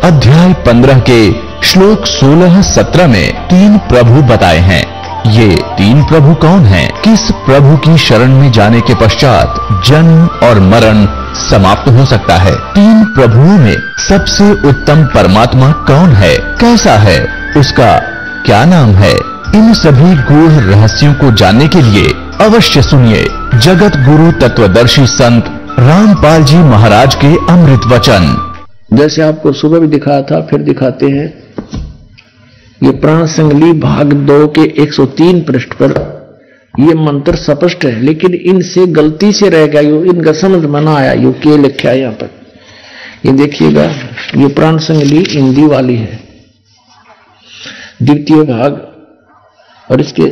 अध्याय 15 के श्लोक 16-17 में 3 प्रभु बताए हैं। ये 3 प्रभु कौन हैं? किस प्रभु की शरण में जाने के पश्चात जन्म और मरण समाप्त हो सकता है? 3 प्रभुओं में सबसे उत्तम परमात्मा कौन है? कैसा है? उसका क्या नाम है? इन सभी गूढ़ रहस्यों को जानने के लिए अवश्य सुनिए जगत गुरु तत्वदर्शी संत रामपाल जी महाराज के अमृत वचन। जैसे आपको सुबह भी दिखाया था, फिर दिखाते हैं। ये प्राण संगली भाग 2 के 103 पृष्ठ पर ये मंत्र स्पष्ट है, लेकिन इनसे गलती से रह गया, इनका समझ में ना आया। यो के लिखा है यहाँ पर, ये देखिएगा। ये प्राण संगली हिंदी वाली है, द्वितीय भाग, और इसके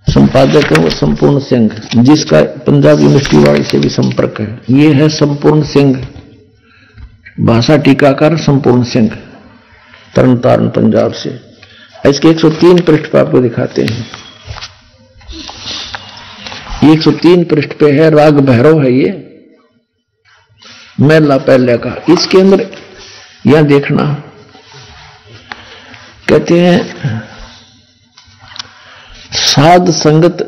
संपादक है वो संपूर्ण सिंह, जिसका पंजाब यूनिवर्सिटी वाले से भी संपर्क है। ये है संपूर्ण सिंह, भाषा टीकाकार संपूर्ण सिंह, तरन तारण पंजाब से। इसके 103 पृष्ठ पर आपको दिखाते हैं। 103 पृष्ठ पे है, राग भैरव है ये, मैला पहले का। इसके अंदर यह देखना, कहते हैं साध संगत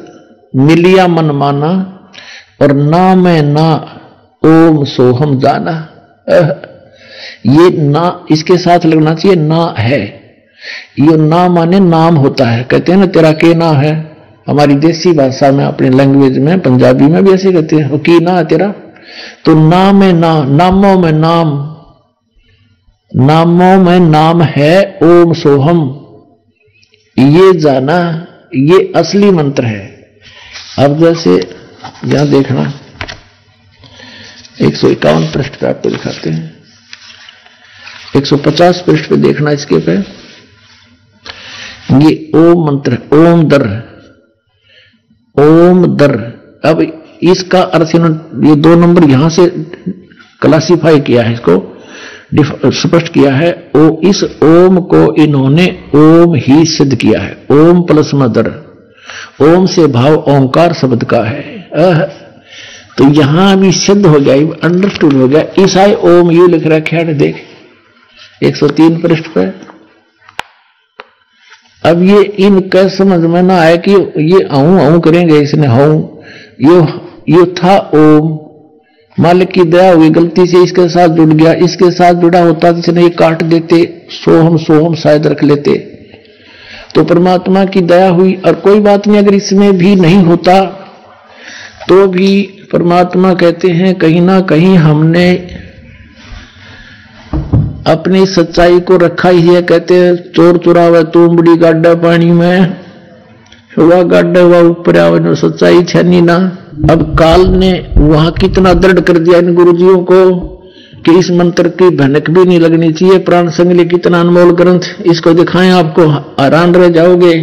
मिलिया मन माना, और ना मैं ना ओम सोहम जाना। ये ना इसके साथ लगना चाहिए, ना है। ये ना माने नाम होता है। कहते हैं ना तेरा के ना है, हमारी देसी भाषा में, अपनी लैंग्वेज में, पंजाबी में भी ऐसे कहते हैं, की ना है तेरा। तो ना में ना, नामों में नाम, नामों में नाम है ओम सोहम, ये जाना, ये असली मंत्र है। अब जैसे यहां देखना 151 पृष्ठ पे आपको दिखाते हैं, 150 पृष्ठ पे देखना। इसके पे ये ओम मंत्र, ओम दर, ओम दर। अब इसका अर्थ ये 2 नंबर यहां से क्लासिफाई किया है, इसको स्पष्ट किया है। इस ओम को इन्होंने ओम ही सिद्ध किया है, ओम प्लस मदर। ओम से भाव ओंकार शब्द का है। तो यहां भी सिद्ध हो गया, अंडरस्टूड हो गया। ईसाई ओम यू लिख रखा है, देख 103 पृष्ठ पे। अब ये इनका समझ में ना आया कि ये आऊं आऊं करेंगे, इसने हाउ, ये था ओम, मालिक की दया हुई, गलती से इसके साथ जुड़ गया। इसके साथ जुड़ा होता तो इसने ये काट देते, सोहम सोहम शायद रख लेते। तो परमात्मा की दया हुई, और कोई बात नहीं, अगर इसमें भी नहीं होता तो भी परमात्मा कहते हैं कहीं ना कहीं हमने अपनी सच्चाई को रखा ही है। कहते हैं चोर चुरावे तुमड़ी गाड्डा पानी में, वह गाड्डा हुआ ऊपर आवे, सच्चाई छनी ना। अब काल ने वहां कितना दृढ़ कर दिया इन गुरुजियों को कि इस मंत्र की भनक भी नहीं लगनी चाहिए। प्राण संगली कितना अनमोल ग्रंथ, इसको दिखाएं आपको हैरान रह जाओगे।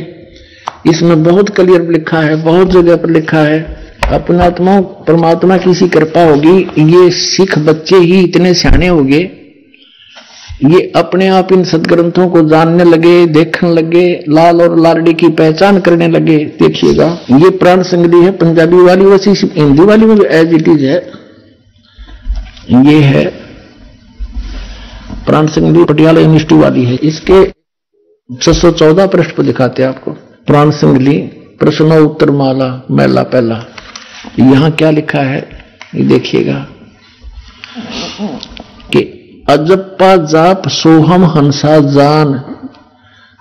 इसमें बहुत क्लियर लिखा है, बहुत जगह पर लिखा है। अपना आत्मा परमात्मा की सी कृपा होगी, ये सिख बच्चे ही इतने सियाने हो गए, ये अपने आप इन सदग्रंथों को जानने लगे, देखने लगे, लाल और लालड़ी की पहचान करने लगे। देखिएगा ये प्राण संगली है पंजाबी वाली, वैसी हिंदी वाली में भी एज इट इज है। ये है प्राण संगली पटियाला यूनिवर्सिटी वाली है। इसके 614 पृष्ठ पर दिखाते हैं आपको प्राण संगली प्रश्नोत्तर माला मैला पहला। यहां क्या लिखा है ये देखिएगा कि अजप्पा जाप सोहम हंसा जान,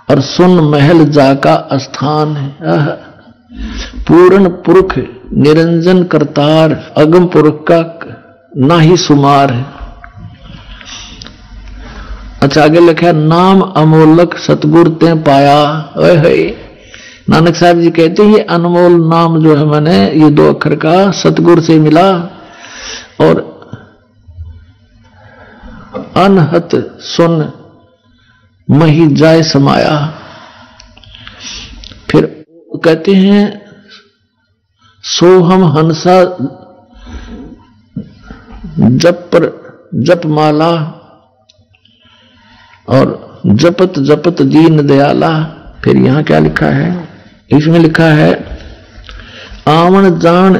और सुन महल जाका स्थान। पूर्ण पुरुष निरंजन करतार, अगम पुरुष का ना ही सुमार। अच्छा आगे लिखा नाम अमोलक सतगुरु ते पाया। नानक साहब जी कहते हैं ये अनमोल नाम जो है मैंने ये 2 अक्षर का सतगुरु से मिला, और अनहत सुन मही जाय समाया। फिर कहते हैं सोहम हंसा जप माला, और जपत जपत दीन दयाला। फिर यहां क्या लिखा है, इसमें लिखा है आवन जान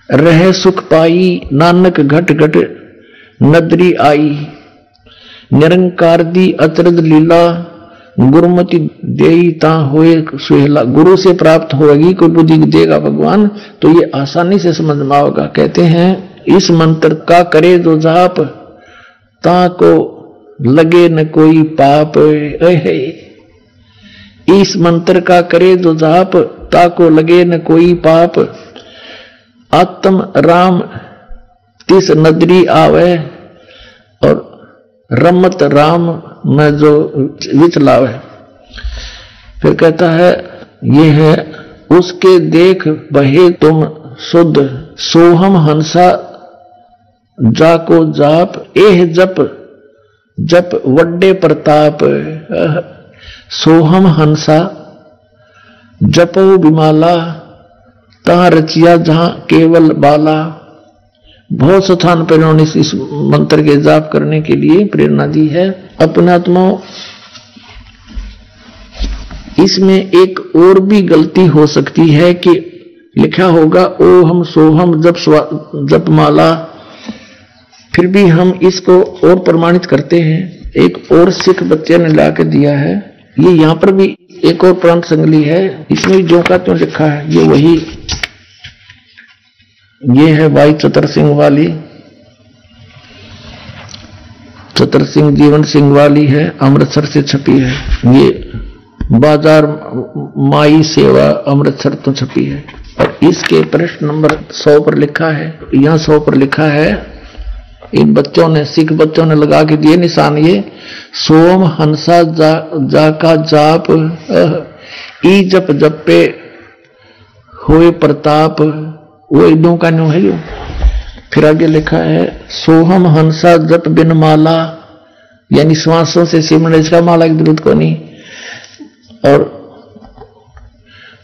रह सुख पाई, नानक घट घट नदरी आई। निरंकार दी अचरज लीला गुरुमति देई ता होए सुहेला। गुरु से प्राप्त होगी कोई बुद्धि देगा भगवान तो ये आसानी से समझ में आएगा। कहते हैं इस मंत्र का करे जो जाप ता को लगे न कोई पाप। इस मंत्र का करे जो जाप ता को लगे न कोई पाप। आत्म राम तिस नदरी आवे और रमत राम में जो विचलावे। फिर कहता है ये है उसके देख बहे तुम शुद्ध सोहम हंसा जाको जाप एह जप जप वड्डे प्रताप। सोहम हंसा जपो विमाला तहां रचिया जहां केवल बाला। बहुत स्थान पर इन्होंने इस मंत्र के जाप करने के लिए प्रेरणा दी है। अपने आत्मा इसमें एक और भी गलती हो सकती है कि लिखा होगा ओहम सोहम जप माला, फिर भी हम इसको और प्रमाणित करते हैं। एक और सिख बच्चे ने ला के दिया है। ये यहां पर भी एक और प्रांत संगली है, इसमें जो का त्यों लिखा है ये वही। ये है भाई चतर सिंह वाली, चतर सिंह जीवन सिंह वाली है, अमृतसर से छपी है। ये बाजार माई सेवा अमृतसर तो छपी है। और इसके प्रश्न नंबर 100 पर लिखा है, यहां 100 पर लिखा है, इन बच्चों ने सिख बच्चों ने लगा के दिए निशान। ये सोम हंसा जा का जाप ई जप जपे होए प्रताप। वो इदों का न्यू है जो। फिर आगे लिखा है सोहम हंसा जप बिन माला, यानी श्वासों से सिमरन, इसका माला की जरूरत को नहीं। और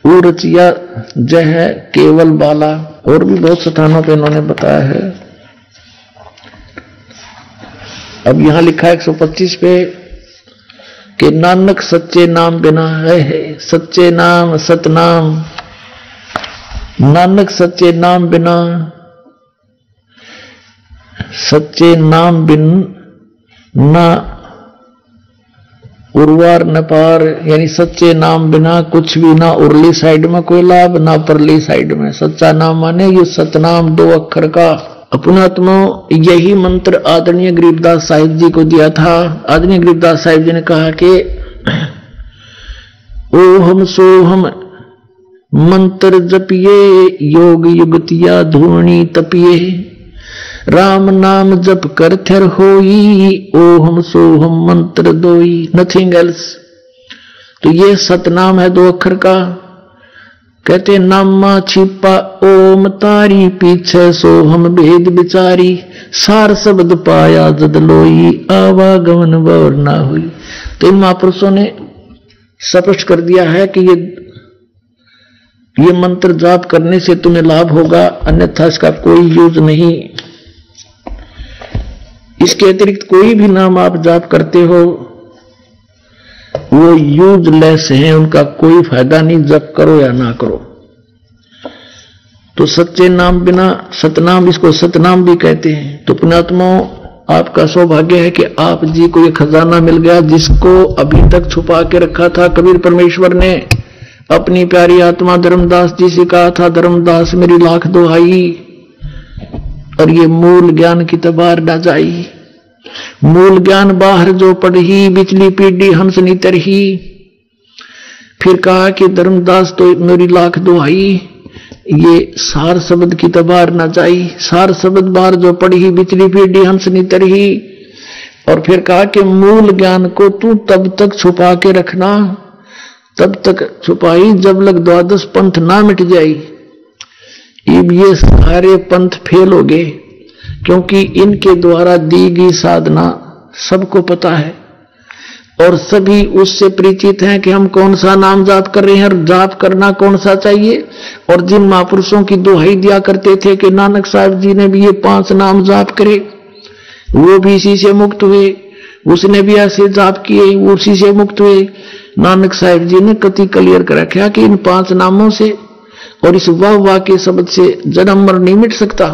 वो रचिया जय है केवल बाला। और भी बहुत स्थानों पे इन्होंने बताया है। अब यहां लिखा है 125 पे कि नानक सच्चे नाम बिना है सच्चे नाम सतनाम। नानक सच्चे नाम बिना, सच्चे नाम बिन ना उर्वार न पार, यानी सच्चे नाम बिना कुछ भी ना उरली साइड में कोई लाभ ना परली साइड में। सच्चा नाम माने ये सतनाम 2 अक्षर का। अपनात्मा यही मंत्र आदरणीय गरीबदास साहिब जी को दिया था। आदरणीय गरीबदास साहिब जी ने कहा कि ओहम सोहम मंत्र जपिए योग युगतिया धूणी तपिए। राम नाम जप कर थर होई ओहम सोहम मंत्र दोई, नथिंग एल्स। तो ये सतनाम है 2 अक्षर का। कहते नामा छिपा ओम तारी पीछे सोहम भेद बिचारी। सार शब्द पाया जद लोई आवागमन वर ना हुई। तो इन महापुरुषों ने स्पष्ट कर दिया है कि ये मंत्र जाप करने से तुम्हें लाभ होगा, अन्यथा इसका कोई यूज नहीं। इसके अतिरिक्त कोई भी नाम आप जाप करते हो वो यूजलेस है, उनका कोई फायदा नहीं, जप करो या ना करो। तो सच्चे नाम बिना सतनाम, इसको सतनाम भी कहते हैं। तो पुण्यात्मा आपका सौभाग्य है कि आप जी को ये खजाना मिल गया जिसको अभी तक छुपा के रखा था। कबीर परमेश्वर ने अपनी प्यारी आत्मा धर्मदास जी से कहा था, धर्मदास मेरी लाख दुहाई और ये मूल ज्ञान की तबार ना जाई। मूल ज्ञान बाहर जो पढ़ी बिचली पीढ़ी हंस नी तरही। फिर कहा कि धर्मदास तो मेरी लाख दुहाई, ये सार शब्द की तबार ना जाई। सार शब्द बाहर जो पढ़ी बिचली पीढ़ी हंस नी तरही। और फिर कहा कि मूल ज्ञान को तू तब तक छुपा के रखना, तब तक छुपाई जब लग 12 पंथ ना मिट जाई। अब ये सारे पंथ फेल हो गए, क्योंकि इनके द्वारा दी गई साधना सबको पता है और सभी उससे परिचित हैं कि हम कौन सा नाम जाप कर रहे हैं और जाप करना कौन सा चाहिए। और जिन महापुरुषों की दुहाई दिया करते थे कि नानक साहब जी ने भी ये 5 नाम जाप करे, वो भी इसी से मुक्त हुए, उसने भी ऐसे जाप किए, वो उसी से मुक्त हुए। नानक साहब जी ने कति क्लियर कर रखा कि इन 5 नामों से और इस वाह वाह के शब्द से जन्म मर नहीं मिट सकता।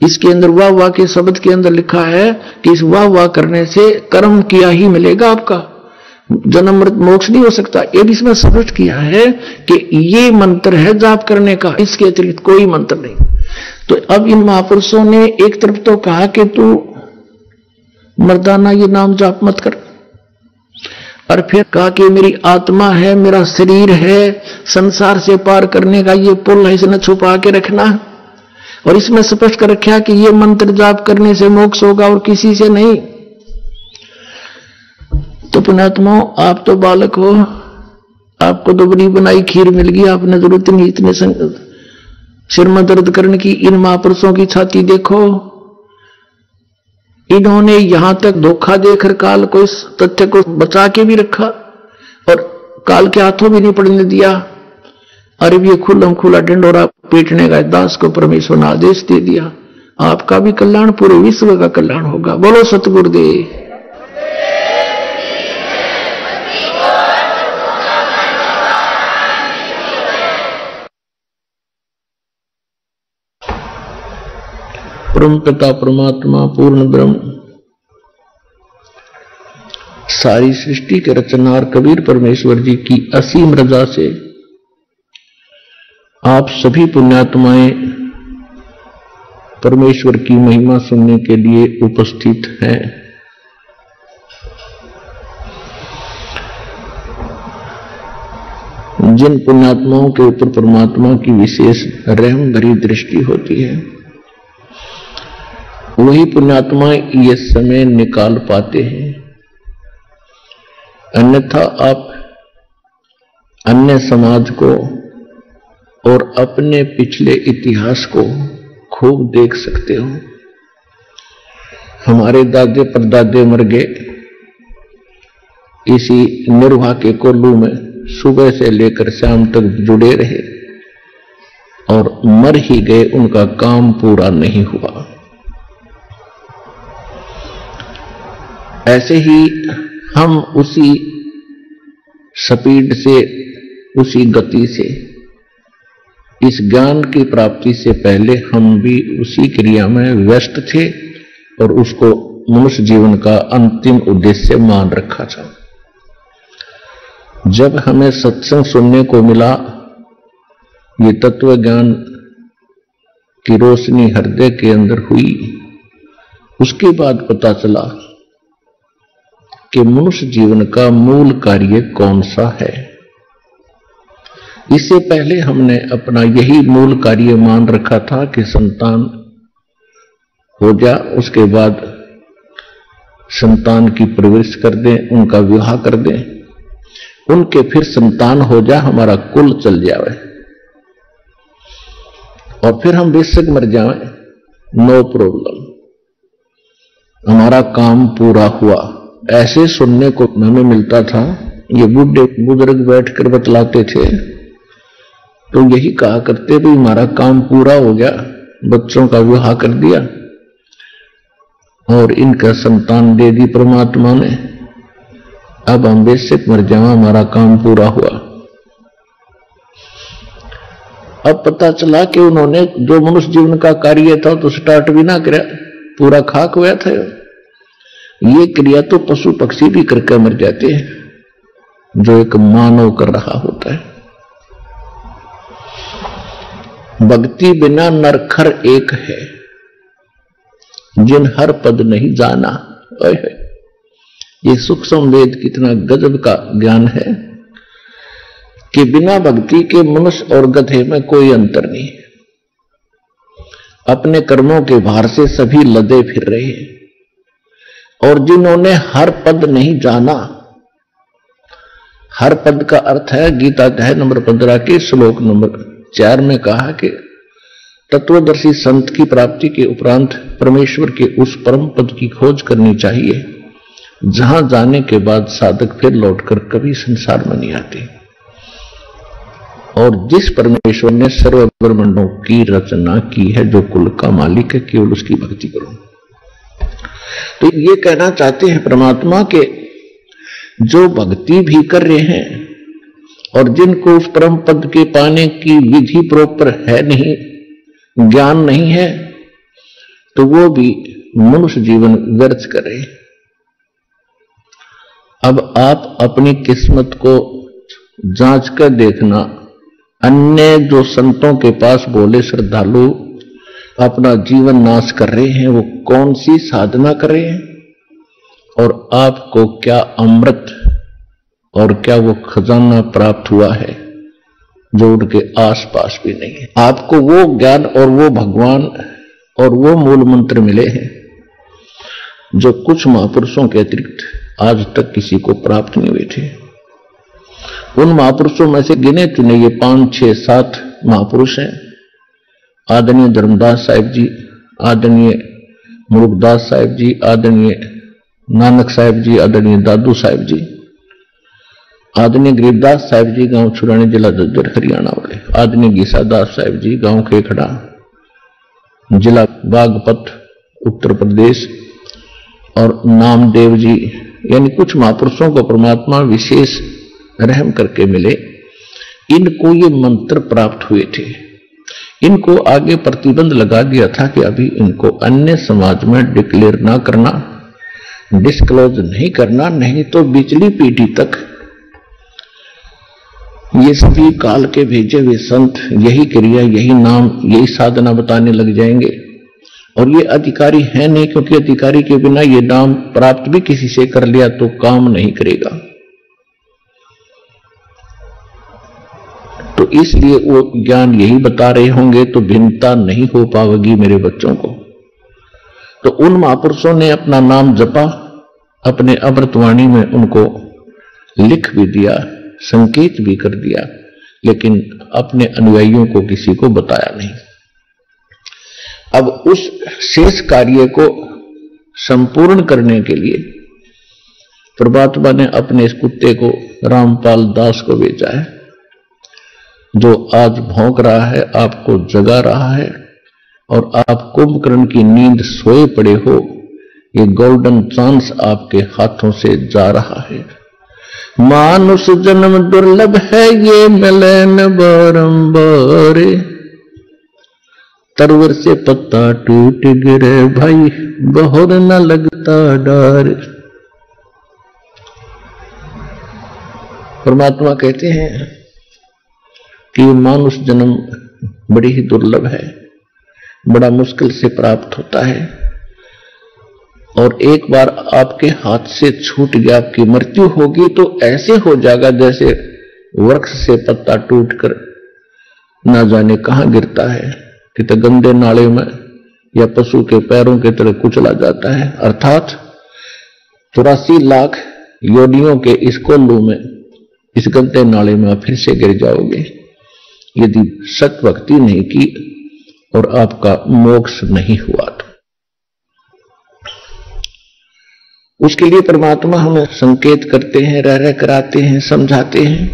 इसके अंदर वाह वाह के शब्द के अंदर लिखा है कि इस वाह वाह करने से कर्म किया ही मिलेगा, आपका जन्म मृत मोक्ष नहीं हो सकता। ये भी इसमें स्पष्ट किया है कि ये मंत्र है जाप करने का, इसके अतिरिक्त कोई मंत्र नहीं। तो अब इन महापुरुषों ने एक तरफ तो कहा कि तू मर्दाना ये नाम जाप मत कर, और फिर कहा कि मेरी आत्मा है, मेरा शरीर है, संसार से पार करने का ये पुल है, इसे न छुपा के रखना। और इसमें स्पष्ट कर रखा कि ये मंत्र जाप करने से मोक्ष होगा और किसी से नहीं। तो पुण्यात्माओं, आप तो बालक हो, आपको तो बनी बनाई खीर मिल गई, आपने जरूरत नहीं इतने सिर में दर्द करने की। इन महापुरुषों की छाती देखो, इन्होंने यहां तक धोखा देकर काल को इस तथ्य को बचा के भी रखा और काल के हाथों भी नहीं पड़ने दिया। अरे ये खुल्लम खुला डंडोरा पीटने का दास को परमेश्वर ने आदेश दे दिया। आपका भी कल्याण, पूरे विश्व का कल्याण होगा। बोलो सतगुरुदेव। परम पिता परमात्मा पूर्ण ब्रह्म सारी सृष्टि के रचनार कबीर परमेश्वर जी की असीम रजा से आप सभी पुण्यात्माएं परमेश्वर की महिमा सुनने के लिए उपस्थित हैं। जिन पुण्यात्माओं के ऊपर परमात्मा की विशेष रहम भरी दृष्टि होती है, वही पुण्यात्मा ये समय निकाल पाते हैं। अन्यथा आप अन्य समाज को और अपने पिछले इतिहास को खूब देख सकते हो। हमारे दादे परदादे मर गए इसी निर्वाह के कोल्लू में, सुबह से लेकर शाम तक जुड़े रहे और मर ही गए, उनका काम पूरा नहीं हुआ। ऐसे ही हम उसी स्पीड से, उसी गति से, इस ज्ञान की प्राप्ति से पहले हम भी उसी क्रिया में व्यस्त थे और उसको मनुष्य जीवन का अंतिम उद्देश्य मान रखा था। जब हमें सत्संग सुनने को मिला, ये तत्व ज्ञान की रोशनी हृदय के अंदर हुई, उसके बाद पता चला कि मनुष्य जीवन का मूल कार्य कौन सा है। इससे पहले हमने अपना यही मूल कार्य मान रखा था कि संतान हो जा, उसके बाद संतान की परवरिश कर दें, उनका विवाह कर दें, उनके फिर संतान हो जा, हमारा कुल चल जाए और फिर हम बेशक मर जाएं, नो प्रॉब्लम, हमारा काम पूरा हुआ। ऐसे सुनने को हमें मिलता था। ये बूढ़े बुजुर्ग बैठकर बतलाते थे तो यही कहा करते भी हमारा काम पूरा हो गया, बच्चों का विवाह कर दिया और इनका संतान दे दी परमात्मा ने, अब हम बेशक मर जावा, हमारा काम पूरा हुआ। अब पता चला कि उन्होंने जो मनुष्य जीवन का कार्य था तो स्टार्ट भी ना किया, पूरा खाक हुआ था। ये क्रिया तो पशु पक्षी भी करके मर जाते हैं जो एक मानव कर रहा होता है। भक्ति बिना नरखर एक है, जिन हर पद नहीं जाना। ये सूक्ष्म वेद कितना गजब का ज्ञान है कि बिना भक्ति के मनुष्य और गधे में कोई अंतर नहीं। अपने कर्मों के भार से सभी लदे फिर रहे हैं। और जिन्होंने हर पद नहीं जाना, हर पद का अर्थ है गीता अध्याय नंबर 15 के श्लोक नंबर 4 में कहा कि तत्वदर्शी संत की प्राप्ति के उपरांत परमेश्वर के उस परम पद की खोज करनी चाहिए जहां जाने के बाद साधक फिर लौटकर कभी संसार में नहीं आते। और जिस परमेश्वर ने सर्व ब्रह्मांडों की रचना की है, जो कुल का मालिक है, केवल उसकी भक्ति करो। तो ये कहना चाहते हैं परमात्मा के जो भक्ति भी कर रहे हैं और जिनको उस परम पद के पाने की विधि प्रॉपर है नहीं, ज्ञान नहीं है, तो वो भी मनुष्य जीवन व्यर्थ करे। अब आप अपनी किस्मत को जांच कर देखना, अन्य जो संतों के पास बोले श्रद्धालु अपना जीवन नाश कर रहे हैं, वो कौन सी साधना कर रहे हैं, और आपको क्या अमृत और क्या वो खजाना प्राप्त हुआ है जो उनके आसपास भी नहीं है। आपको वो ज्ञान और वो भगवान और वो मूल मंत्र मिले हैं जो कुछ महापुरुषों के अतिरिक्त आज तक किसी को प्राप्त नहीं हुए थे। उन महापुरुषों में से गिने चुने ये 5, 6, 7 महापुरुष हैं। आदरणीय धर्मदास साहिब जी, आदरणीय मुरुगदास साहिब जी, आदरणीय नानक साहिब जी, आदरणीय दादू साहिब जी, आदरणीय गरीबदास साहिब जी गांव छुरानी जिला झज्जर हरियाणा वाले, आदरणीय गीसादास साहिब जी गांव खेखड़ा जिला बागपत उत्तर प्रदेश, और नामदेव जी, यानी कुछ महापुरुषों को परमात्मा विशेष रहम करके मिले। इनको ये मंत्र प्राप्त हुए थे। इनको आगे प्रतिबंध लगा दिया था कि अभी इनको अन्य समाज में डिक्लेयर ना करना, डिस्क्लोज नहीं करना, नहीं तो बिचली पीढ़ी तक ये सभी काल के भेजे हुए संत यही क्रिया, यही नाम, यही साधना बताने लग जाएंगे। और ये अधिकारी है नहीं, क्योंकि अधिकारी के बिना ये नाम प्राप्त भी किसी से कर लिया तो काम नहीं करेगा। तो इसलिए वो ज्ञान यही बता रहे होंगे, तो भिन्नता नहीं हो पाएगी मेरे बच्चों को। तो उन महापुरुषों ने अपना नाम जपा, अपने अमृतवाणी में उनको लिख भी दिया, संकेत भी कर दिया, लेकिन अपने अनुयायियों को किसी को बताया नहीं। अब उस शेष कार्य को संपूर्ण करने के लिए परमात्मा ने अपने इस कुत्ते को रामपाल दास को भेजा है, जो आज भौंक रहा है, आपको जगा रहा है, और आप कुंभकर्ण की नींद सोए पड़े हो। ये गोल्डन चांस आपके हाथों से जा रहा है। मानुष जन्म दुर्लभ है, ये मिले न बारंबार, तरवर से पत्ता टूट गिरे भाई, बहुत न लगता डर। परमात्मा कहते हैं कि मानुष जन्म बड़ी ही दुर्लभ है, बड़ा मुश्किल से प्राप्त होता है, और एक बार आपके हाथ से छूट गया, आपकी मृत्यु होगी तो ऐसे हो जाएगा जैसे वृक्ष से पत्ता टूटकर ना जाने कहां गिरता है, कि तो गंदे नाले में या पशु के पैरों के तरह कुचला जाता है। अर्थात 84 लाख योनियों के इस कोल्लू में, इस गंदे नाले में आप फिर से गिर जाओगे यदि सत भक्ति नहीं की और आपका मोक्ष नहीं हुआ तो। उसके लिए परमात्मा हमें संकेत करते हैं, रह रह कराते हैं, समझाते हैं,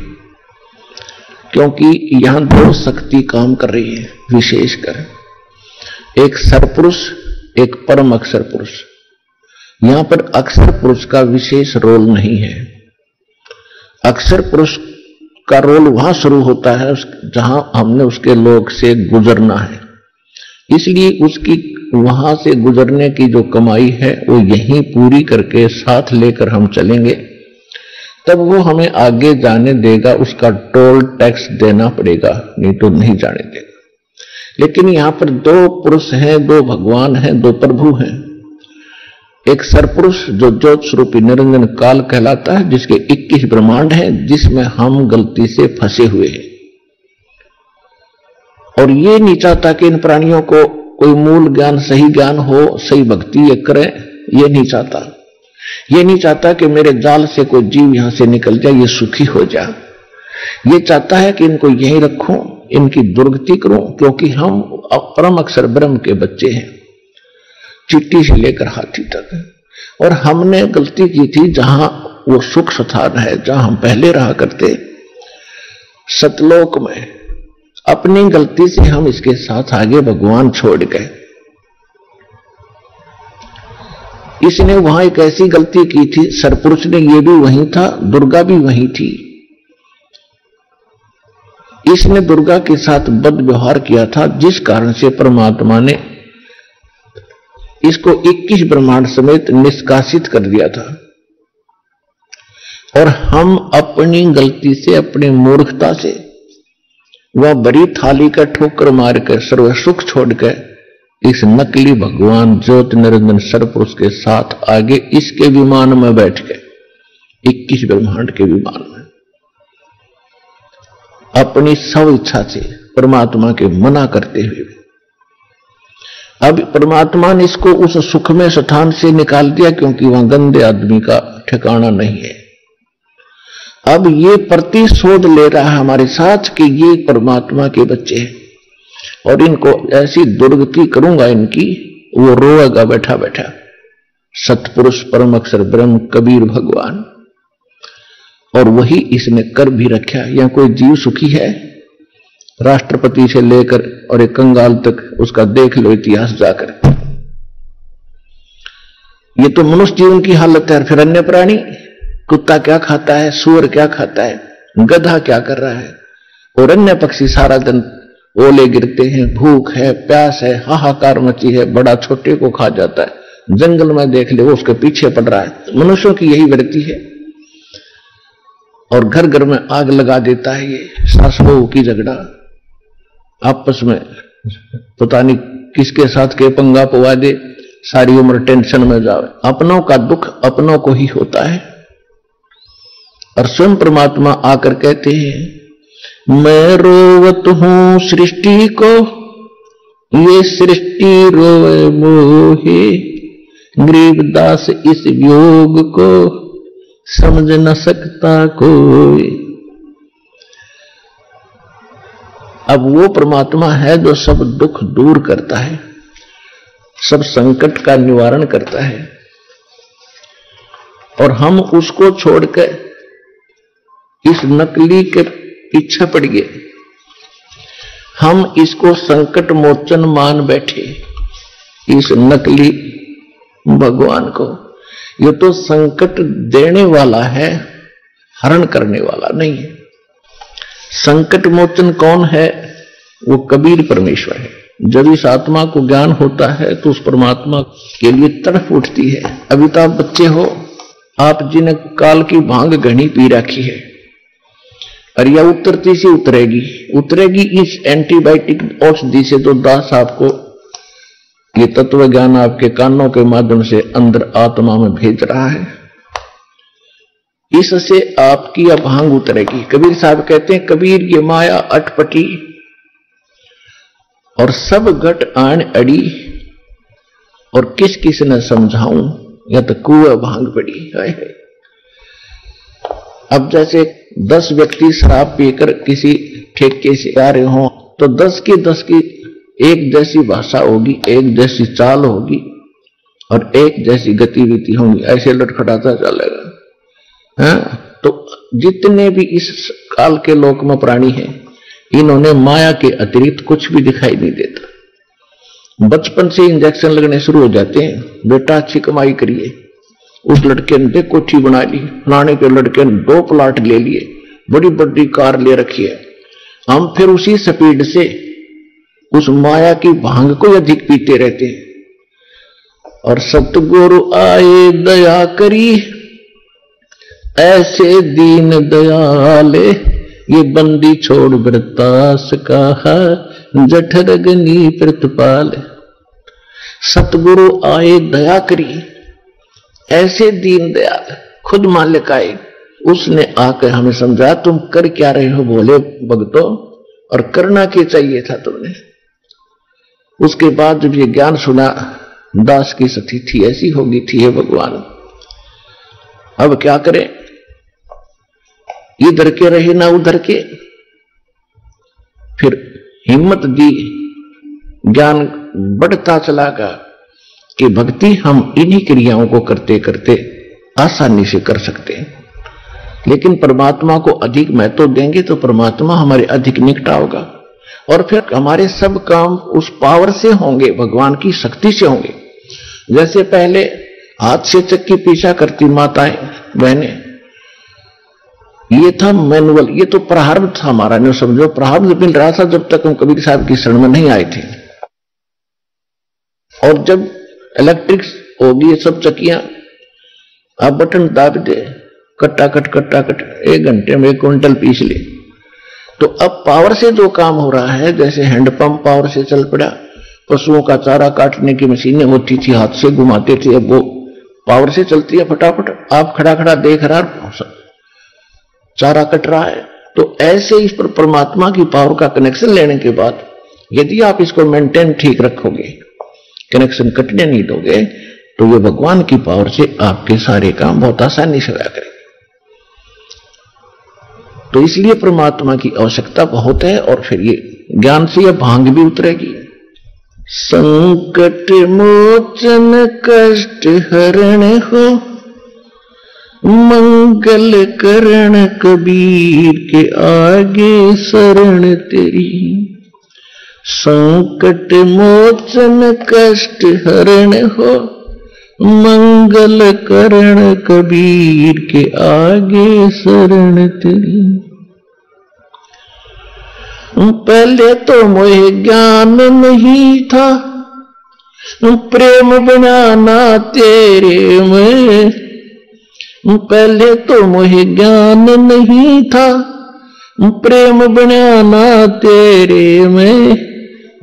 क्योंकि यहां 2 शक्ति काम कर रही है विशेषकर, एक सरपुरुष, एक परम अक्षर पुरुष। यहां पर अक्षर पुरुष का विशेष रोल नहीं है। अक्षर पुरुष का रोल वहां शुरू होता है जहां हमने उसके लोक से गुजरना है, इसलिए उसकी वहां से गुजरने की जो कमाई है वो यहीं पूरी करके साथ लेकर हम चलेंगे, तब वो हमें आगे जाने देगा। उसका टोल टैक्स देना पड़ेगा, नहीं तो नहीं जाने देगा। लेकिन यहां पर 2 पुरुष हैं, 2 भगवान हैं, 2 प्रभु हैं। एक सरपुरुष जो ज्योत स्वरूपी निरंजन काल कहलाता है, जिसके 21 ब्रह्मांड हैं, जिसमें हम गलती से फंसे हुए हैं, और ये नहीं चाहता कि इन प्राणियों को कोई मूल ज्ञान, सही ज्ञान हो, सही भक्ति ये करें, ये नहीं चाहता। ये नहीं चाहता कि मेरे जाल से कोई जीव यहां से निकल जाए, ये सुखी हो जाए। ये चाहता है कि इनको यहीं रखूं, इनकी दुर्गति करूं, क्योंकि हम परम अक्षर ब्रह्म के बच्चे हैं, चिट्टी से लेकर हाथी तक। और हमने गलती की थी जहां वो सुख स्थान है, जहां हम पहले रहा करते, सतलोक में, अपनी गलती से हम इसके साथ आगे भगवान छोड़ गए। इसने वहां एक ऐसी गलती की थी, सरपुरुष ने, ये भी वहीं था, दुर्गा भी वहीं थी। इसने दुर्गा के साथ बद व्यवहार किया था, जिस कारण से परमात्मा ने इसको 21 ब्रह्मांड समेत निष्कासित कर दिया था। और हम अपनी गलती से, अपनी मूर्खता से वह बड़ी थाली का ठोकर मारकर सर्व सुख छोड़कर इस नकली भगवान ज्योति निरंजन सर्वपुरुष के साथ आगे इसके विमान में बैठ गए, 21 ब्रह्मांड के विमान में, अपनी स्व इच्छा से परमात्मा के मना करते हुए। अब परमात्मा ने इसको उस सुखमय स्थान से निकाल दिया, क्योंकि वहां गंदे आदमी का ठिकाना नहीं है। अब ये प्रतिशोध ले रहा है हमारे साथ कि ये परमात्मा के बच्चे हैं और इनको ऐसी दुर्गति करूंगा इनकी, वो रोएगा बैठा बैठा। सतपुरुष परम अक्षर ब्रह्म कबीर भगवान, और वही इसने कर भी रखा। या कोई जीव सुखी है? राष्ट्रपति से लेकर और एक कंगाल तक उसका देख लो इतिहास जाकर। ये तो मनुष्य जीवन की हालत है। फिर अन्य प्राणी, कुत्ता क्या खाता है, सूअर क्या खाता है, गधा क्या कर रहा है, और अन्य पक्षी सारा दिन ओले गिरते हैं, भूख है, प्यास है, हाहाकार मची है, बड़ा छोटे को खा जाता है। जंगल में देख ले वो उसके पीछे पड़ रहा है। मनुष्यों की यही वृत्ति है। और घर घर में आग लगा देता है ये सास बहू की झगड़ा, आपस में पता नहीं किसके साथ के पंगा पवा दे, सारी उम्र टेंशन में जाए। अपनों का दुख अपनों को ही होता है। और स्वयं परमात्मा आकर कहते हैं, मैं रोवत हूं सृष्टि को, ये सृष्टि रोए मोहे, गरीबदास इस वियोग को समझ न सकता कोई। अब वो परमात्मा है जो सब दुख दूर करता है, सब संकट का निवारण करता है, और हम उसको छोड़कर इस नकली के पीछे पड़ गए। हम इसको संकट मोचन मान बैठे, इस नकली भगवान को। ये तो संकट देने वाला है, हरण करने वाला नहीं है। संकट मोचन कौन है? वो कबीर परमेश्वर है। जब इस आत्मा को ज्ञान होता है तो उस परमात्मा के लिए तड़फ उठती है। अभी तो आप बच्चे हो, आप जिन्हें काल की भांग घनी पी रखी है, और यह उतरती से उतरेगी इस एंटीबायोटिक औषधि से। तो दास आपको ये तत्व ज्ञान आपके कानों के माध्यम से अंदर आत्मा में भेज रहा है, इससे आपकी अब भांग उतरेगी। कबीर साहब कहते हैं, कबीर ये माया अटपटी और सब घट आन अड़ी, और किस किस न समझाऊं, या तो कुएं भांग पड़ी है। अब जैसे 10 व्यक्ति शराब पीकर किसी ठेके से आ रहे हो, तो 10 की एक जैसी भाषा होगी, एक जैसी चाल होगी, और एक जैसी गतिविधि होंगी, ऐसे लटखटाता चलेगा। तो जितने भी इस काल के लोक में प्राणी हैं, इन्होंने माया के अतिरिक्त कुछ भी दिखाई नहीं देता। बचपन से इंजेक्शन लगने शुरू हो जाते हैं, बेटा अच्छी कमाई करिए, उस लड़के ने कोठी बना ली, फलाने के लड़के ने 2 प्लाट ले लिए, बड़ी बड़ी कार ले रखी है। हम फिर उसी स्पीड से उस माया की भांग को अधिक पीते रहते हैं। और सतगुरु आए दया करी, ऐसे दीन दयाले, ये बंदी छोड़ वृतास कहा, जठरगनी प्रतिपाल। सतगुरु आए दया करी, ऐसे दीन दयाल, खुद मालिक आए, उसने आकर हमें समझा तुम कर क्या रहे हो भोले भक्तों, और करना क्या चाहिए था तुमने। उसके बाद जब ये ज्ञान सुना, दास की स्थिति ऐसी होगी थी, हे भगवान अब क्या करें, इधर के रहे ना उधर के। फिर हिम्मत दी, ज्ञान बढ़ता चला गया कि भक्ति हम इन्हीं क्रियाओं को करते करते आसानी से कर सकते हैं। लेकिन परमात्मा को अधिक महत्व देंगे तो परमात्मा हमारे अधिक निकट होगा, और फिर हमारे सब काम उस पावर से होंगे, भगवान की शक्ति से होंगे। जैसे पहले हाथ से चक्की पीछा करती माताएं बहनें, ये था मैनुअल, ये तो प्रारब्ध था हमारा, नहीं समझो प्रारब्ध मिल रहा था जब तक हम कबीर साहब की शरण में नहीं आए थे। और जब इलेक्ट्रिक होगी ये सब चक्कियां, आप बटन दाब दे, कट्टा कट 1 घंटे में 1 क्विंटल पीस ले। तो अब पावर से जो काम हो रहा है, जैसे हैंडपंप पावर से चल पड़ा, पशुओं का चारा काटने की मशीनें होती थी, हाथ से घुमाते थे, अब वो पावर से चलती है फटाफट, आप खड़ा देख रहा चारा कट रहा है। तो ऐसे इस पर परमात्मा की पावर का कनेक्शन लेने के बाद यदि आप इसको मेंटेन ठीक रखोगे, कनेक्शन कटने नहीं दोगे, तो ये भगवान की पावर से आपके सारे काम बहुत आसानी से होया करेंगे। तो इसलिए परमात्मा की आवश्यकता बहुत है, और फिर ये ज्ञान से यह भांग भी उतरेगी। संकट मोचन कष्ट हरण हो, मंगल करण कबीर के आगे शरण तेरी। संकट मोचन कष्ट हरण हो, मंगल करण कबीर के आगे शरण तेरी। पहले तो मोहे ज्ञान नहीं था, प्रेम बनाना तेरे में। पहले तो मोहे ज्ञान नहीं था, प्रेम बनाना तेरे में।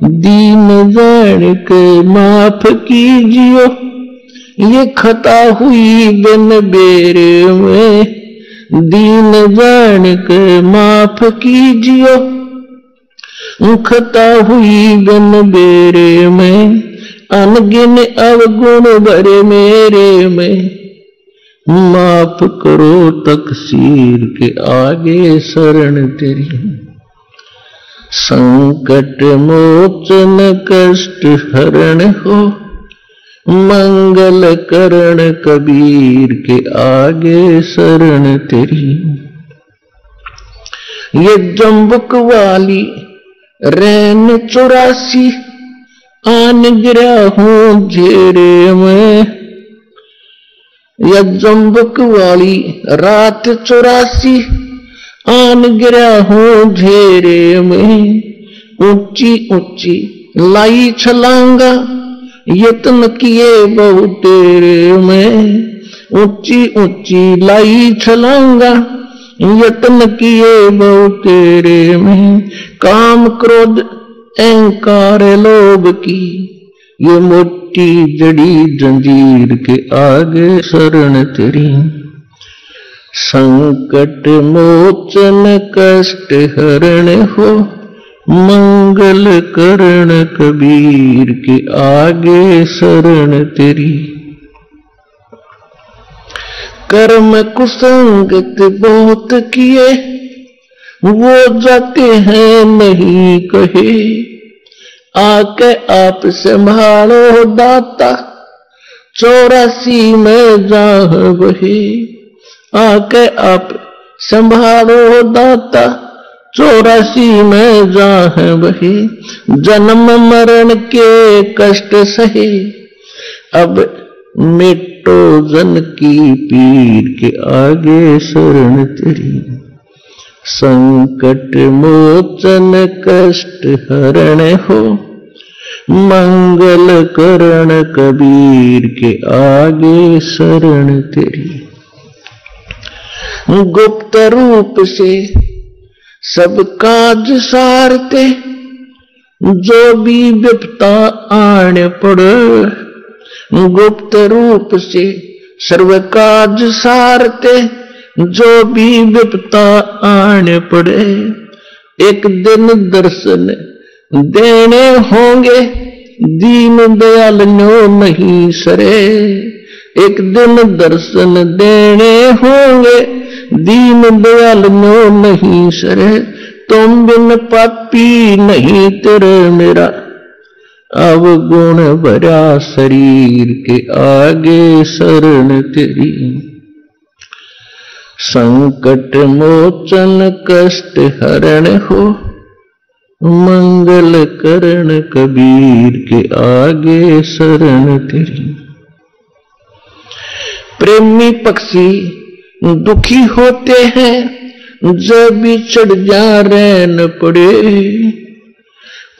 दीन जान के माफ कीजियो, ये खता हुई बिन बेरे में। दीन जान के माफ कीजियो, खता हुई बिन बेरे में। अनगिन अवगुण भरे मेरे में, माफ करो तकसीर के आगे शरण तेरी। संकट मोचन कष्ट हरण हो, मंगल करण कबीर के आगे शरण तेरी। ये जम्बुक वाली रैन 84 आन गिरा हूं घेरे में। या जम्बुक वाली रात 84 आन गिरा हूं घेरे में। ऊंची ऊंची लाई छलांगा, यत्न किए बहु तेरे में। ऊंची ऊंची लाई छलांगा, यत्न किए बहु तेरे में। काम क्रोध अहंकार लोभ की, ये मोटी जड़ी जंजीर के आगे शरण तेरी। संकट मोचन कष्ट हरण हो, मंगल करण कबीर के आगे शरण तेरी। कर्म कुसंगत बहुत किए, वो जाते हैं नहीं कहे। आके आप संभालो दाता, 84 में जहां बहे। आके आप संभालो दाता, 84 में जहां बहे। जन्म मरण के कष्ट सहे, अब मिटो जन की पीर के आगे शरण तेरी। संकट मोचन कष्ट हरण हो, मंगल करण कबीर के आगे शरण तेरी। गुप्त रूप से सब काज सारते, जो भी विपता आने पड़े। गुप्त रूप से सर्व काज सारते, जो भी विपता आने पड़े। एक दिन दर्शन देने होंगे, दीन दयाल नो नहीं सरे। एक दिन दर्शन देने होंगे, दीन दयाल नो नहीं सरे। तुम बिन पापी नहीं तेरे मेरा, अवगुण भरा शरीर के आगे शरण तेरी। संकट मोचन कष्ट हरण हो, मंगल करण कबीर के आगे शरण तेरी। प्रेमी पक्षी दुखी होते हैं, जब भी चढ़ जा रैन पड़े।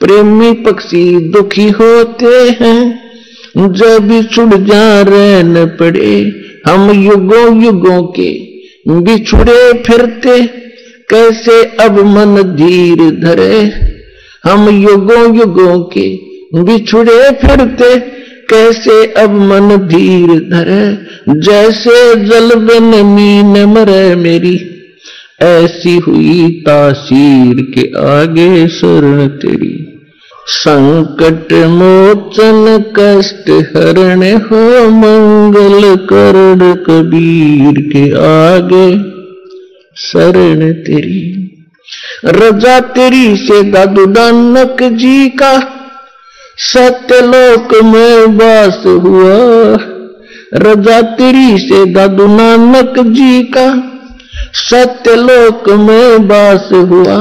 प्रेमी पक्षी दुखी होते हैं, जब बिछुड़ जा रहन पड़े, हम युगों युगों के बिछुड़े फिरते, कैसे अब मन धीर धरे। हम युगों युगों के बिछुड़े फिरते, कैसे अब मन धीर धरे। जैसे जल बिन मीन मरे मेरी, ऐसी हुई तासीर के आगे शरण तेरी। संकट मोचन कष्ट हरण हो, मंगल करण कबीर के आगे शरण तेरी। रजा तेरी से दादू नानक जी का, सत्यलोक में वास हुआ। रजा तेरी से दादू नानक जी का, सत्यलोक में वास हुआ।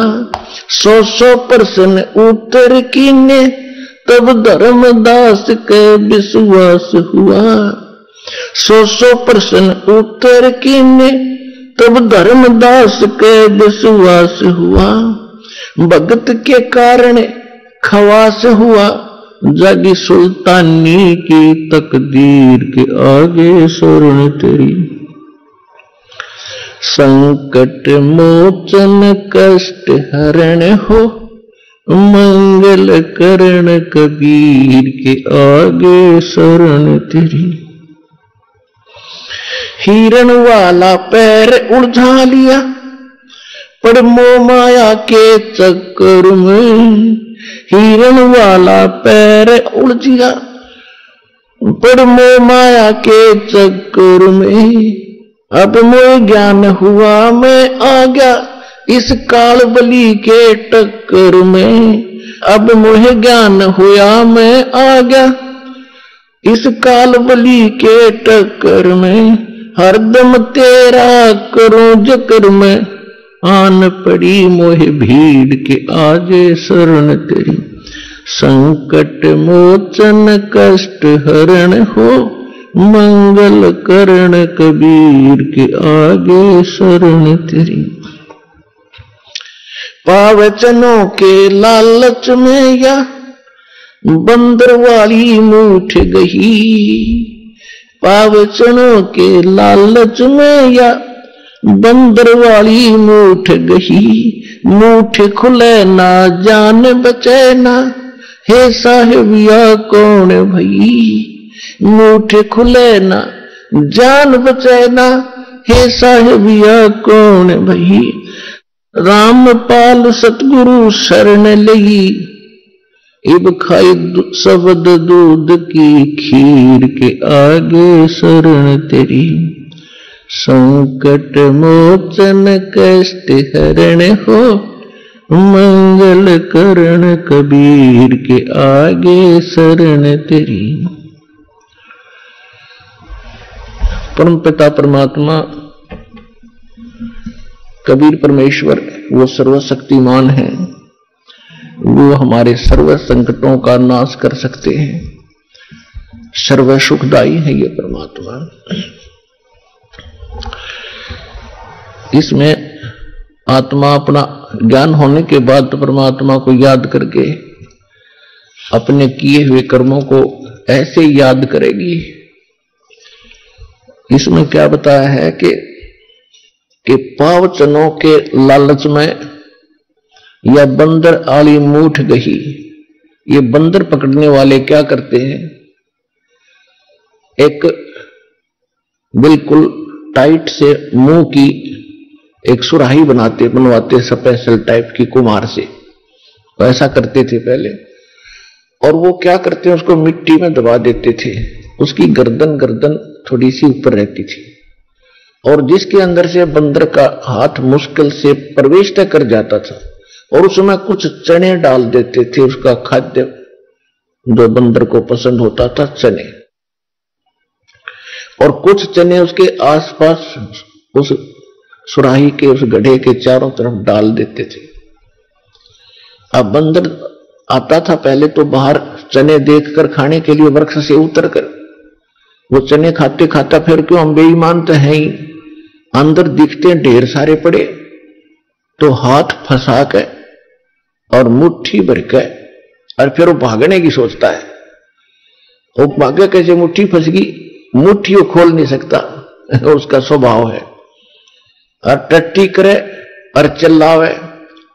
100 प्रश्न उत्तर कीने, तब धर्मदास के विश्वास हुआ। 100 प्रश्न उत्तर कीने, तब धर्मदास के विश्वास हुआ। भगत के कारण खवास हुआ, जागी सुल्तानी की तकदीर के आगे शरण तेरी। संकट मोचन कष्ट हरण हो, मंगल करण कबीर के आगे शरण तेरी। हिरण वाला पैर उलझा लिया, पर मोह माया के चक्कर में। हिरण वाला पैर उलझिया, पर मोह माया के चक्कर में। अब मोह ज्ञान हुआ मैं आ गया, इस काल बली के टक्कर में। अब मोह ज्ञान हुआ मैं आ गया, इस काल बली के टक्कर में। हरदम तेरा करूं जिक्र में, आन पड़ी मोह भीड़ के आगे शरण तेरी। संकट मोचन कष्ट हरण हो, मंगल करण कबीर के आगे शरण तेरी। पावचनों के लालच में या बंदर वाली मूठ गई। पावचनों के लालच में या बंदर वाली मूठ गई। मूठ खुले ना जान बचे ना, हे साहिबिया कौन भई। मूठ खुले ना जान बचे ना, हे साहिबिया कौन भई। रामपाल सतगुरु शरण लगी, इब खाई शब्द दूध की खीर के आगे शरण तेरी। संकट मोचन कष्ट हरण हो, मंगल करण कबीर के आगे शरण तेरी। परम पिता परमात्मा कबीर परमेश्वर वो सर्वशक्तिमान है, वो हमारे सर्व संकटों का नाश कर सकते हैं। सर्व सुखदाई है ये परमात्मा। इसमें आत्मा अपना ज्ञान होने के बाद तो परमात्मा को याद करके अपने किए हुए कर्मों को ऐसे याद करेगी। इसमें क्या बताया है कि पावचनों के लालच में या बंदर आली मूठ गही। ये बंदर पकड़ने वाले क्या करते हैं, एक बिल्कुल टाइट से मुंह की एक सुराही बनवाते स्पेशल टाइप की कुम्हार से। ऐसा करते थे पहले। और वो क्या करते हैं, उसको मिट्टी में दबा देते थे। उसकी गर्दन थोड़ी सी ऊपर रहती थी, और जिसके अंदर से बंदर का हाथ मुश्किल से प्रवेश कर जाता था, और उसमें कुछ चने डाल देते थे। उसका खाद्य जो बंदर को पसंद होता था, चने, और कुछ चने उसके आसपास उस सुराही के उस गड्ढे के चारों तरफ डाल देते थे। अब बंदर आता था पहले तो बाहर चने देखकर खाने के लिए वृक्ष से उतरकर वो चने खाते खाता, फिर क्यों, हम बेईमान तो हैं ही, अंदर दिखते ढेर सारे पड़े, तो हाथ फंसा के और मुट्ठी भर के और फिर वो भागने की सोचता है। वो भाग्य कैसे मुट्ठी फंस गई, मुट्ठी वो खोल नहीं सकता, उसका स्वभाव है। और टट्टी करे और चिल्लावे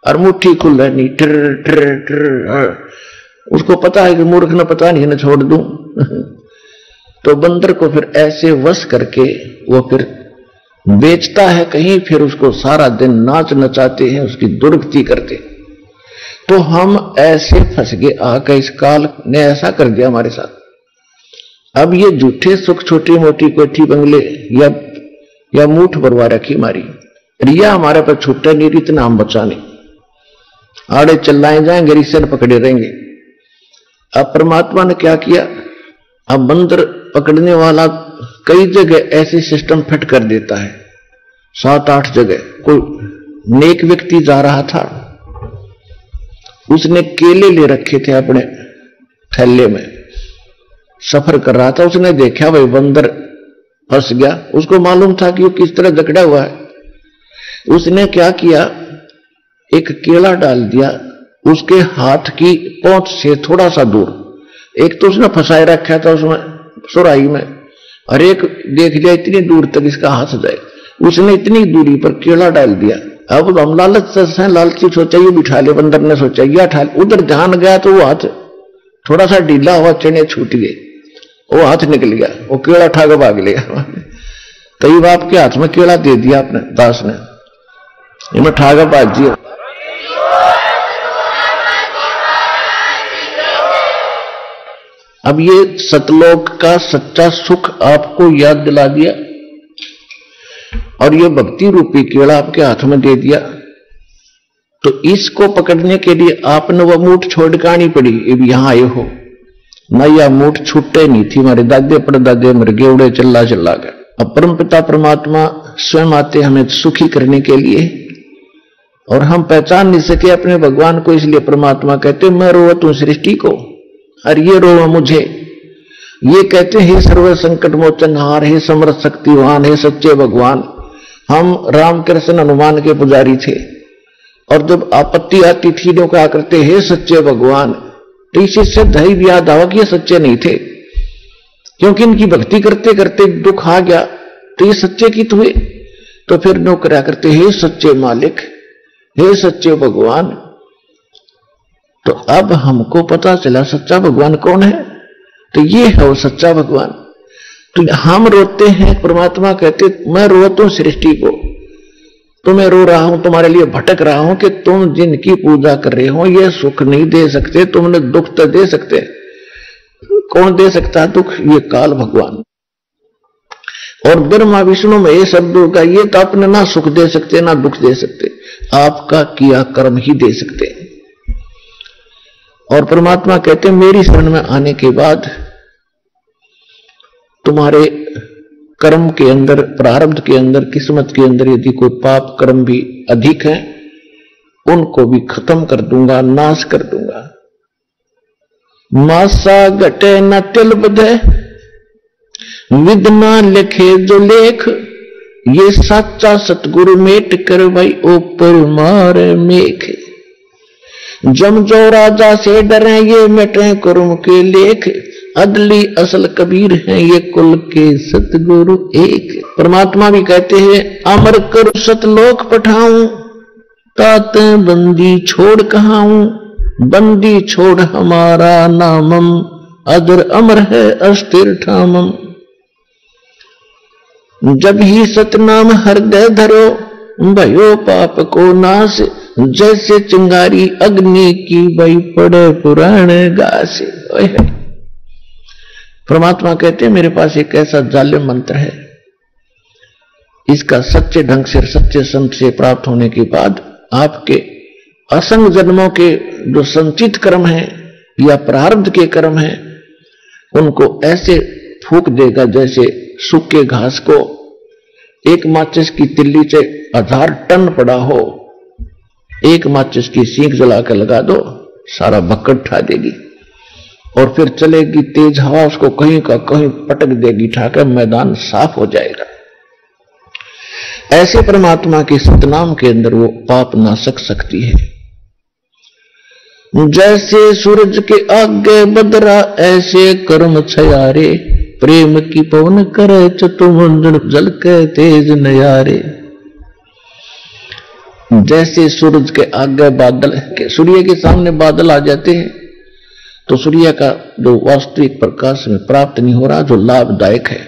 और मुट्ठी खुल नहीं, टर टर टर, उसको पता है कि मूर्ख न पता नहीं न छोड़ दूं। तो बंदर को फिर ऐसे वश करके वो फिर बेचता है कहीं, फिर उसको सारा दिन नाच नचाते हैं, उसकी दुर्गति करते। तो हम ऐसे फंस गए आकर, इस काल ने ऐसा कर दिया हमारे साथ। अब ये झूठे सुख, छोटी मोटी कोठी बंगले या मूठ भरवा रखी हमारी, रिया हमारे पर छूटे नहीं, इतना हम बचा नहीं, आड़े चिल्लाए जाएंगे, रिश्ते पकड़े रहेंगे। अब परमात्मा ने क्या किया, अब बंदर पकड़ने वाला कई जगह ऐसे सिस्टम फिट कर देता है, 7-8 जगह। कोई नेक व्यक्ति जा रहा था, उसने केले ले रखे थे अपने थैले में, सफर कर रहा था, उसने देखा भाई बंदर फंस गया, उसको मालूम था कि वो किस तरह जकड़ा हुआ है। उसने क्या किया, एक केला डाल दिया उसके हाथ की पहुंच से थोड़ा सा दूर। एक तो उसने फंसाए रखा था उसमें सुराही में, और एक देख लिया इतनी दूर तक इसका हाथ जाए, उसने इतनी दूरी पर केला डाल दिया। अब हम लालच से लालची सोचा ये बिठा ले, बंदर ने सोचा ये उठा ले, उधर ध्यान गया तो वो हाथ थोड़ा सा ढीला हुआ, चने छूट गए, वो हाथ निकल गया, वो केला उठा के भाग लिया। कई बाप के हाथ में केला दे दिया अपने दास ने, इन्हें उठा के भाग दिया। अब ये सतलोक का सच्चा सुख आपको याद दिला दिया, और ये भक्ति रूपी केला आपके हाथ में दे दिया। तो इसको पकड़ने के लिए आपने वह मूठ छोड़ के आनी पड़ी। अब यहां आए हो ना, यह मूठ छूटे नहीं थी, हमारे दादे परदादे मर गए, उड़े चिल्ला चिल्ला गए। अब परमपिता परमात्मा स्वयं आते हमें सुखी करने के लिए, और हम पहचान नहीं सके अपने भगवान को, इसलिए परमात्मा कहते मैं रोवा तू सृष्टि को, और ये रोवा मुझे। ये कहते हे सर्व संकट मोचन हार, हे समर्थ शक्तिवान, हे सच्चे भगवान। हम रामकृष्ण हनुमान के पुजारी थे, और जब आपत्ति आती थी तो क्या करते, हे सच्चे भगवान। तो इसी से धैर्य याद आवा कि ये सच्चे नहीं थे, क्योंकि इनकी भक्ति करते करते दुख आ गया, तो ये सच्चे की हुए। तो फिर नौकरा करते हे सच्चे मालिक, हे सच्चे भगवान। तो अब हमको पता चला सच्चा भगवान कौन है, तो ये है वो सच्चा भगवान। तो हम रोते हैं, परमात्मा कहते मैं रोता हूं सृष्टि को, तो मैं रो रहा हूं, तुम्हारे लिए भटक रहा हूं कि तुम जिनकी पूजा कर रहे हो ये सुख नहीं दे सकते, तुमने दुख तो दे सकते। कौन दे सकता है दुख, ये काल भगवान। और ब्रह्मा विष्णु में ये शब्दों का, ये तो अपने ना सुख दे सकते ना दुख दे सकते, आपका किया कर्म ही दे सकते। और परमात्मा कहते मेरी शरण में आने के बाद तुम्हारे कर्म के अंदर, प्रारब्ध के अंदर, किस्मत के अंदर यदि कोई पाप कर्म भी अधिक है, उनको भी खत्म कर दूंगा, नाश कर दूंगा। मासा घटे न तिल बधे, विदना लिखे जो लेख, ये सच्चा सतगुरु मेट कर भाई ऊपर मारे मेख। जम जो राजा से डरे ये मिटे कुर्म के लेख, अदली असल कबीर हैं ये कुल के सतगुरु एक। परमात्मा भी कहते हैं अमर कर सतलोक पठाऊं, तात बंदी छोड़ कहाऊं, बंदी छोड़ हमारा नामम, अदर अमर है अस्थिर ठामम। जब ही सतनाम हृदय धरो, भयो पाप को नाश, जैसे चिंगारी अग्नि की बई पड़े पुराण गास। परमात्मा कहते हैं मेरे पास एक ऐसा जालिम मंत्र है, इसका सच्चे ढंग से, सच्चे संत से प्राप्त होने के बाद आपके असंग जन्मों के जो संचित कर्म हैं या प्रारब्ध के कर्म हैं, उनको ऐसे फूंक देगा जैसे सूखे घास को एक माचिस की तिल्ली से 1000 टन पड़ा हो, एक माचिस की सीख जला कर लगा दो, सारा भक्कड़ उठा देगी, और फिर चलेगी तेज हवा, उसको कहीं का कहीं पटक देगी, ठाकर मैदान साफ हो जाएगा। ऐसे परमात्मा के सतनाम के अंदर वो पाप नाशक शक्ति है। जैसे सूरज के आगे बदरा ऐसे कर्म छयारे, प्रेम की पवन करे चतुर्भुज जल के तेज नयारे। जैसे सूरज के आगे बादल, सूर्य के सामने बादल आ जाते हैं तो सूर्य का जो वास्तविक प्रकाश में प्राप्त नहीं हो रहा, जो लाभदायक है,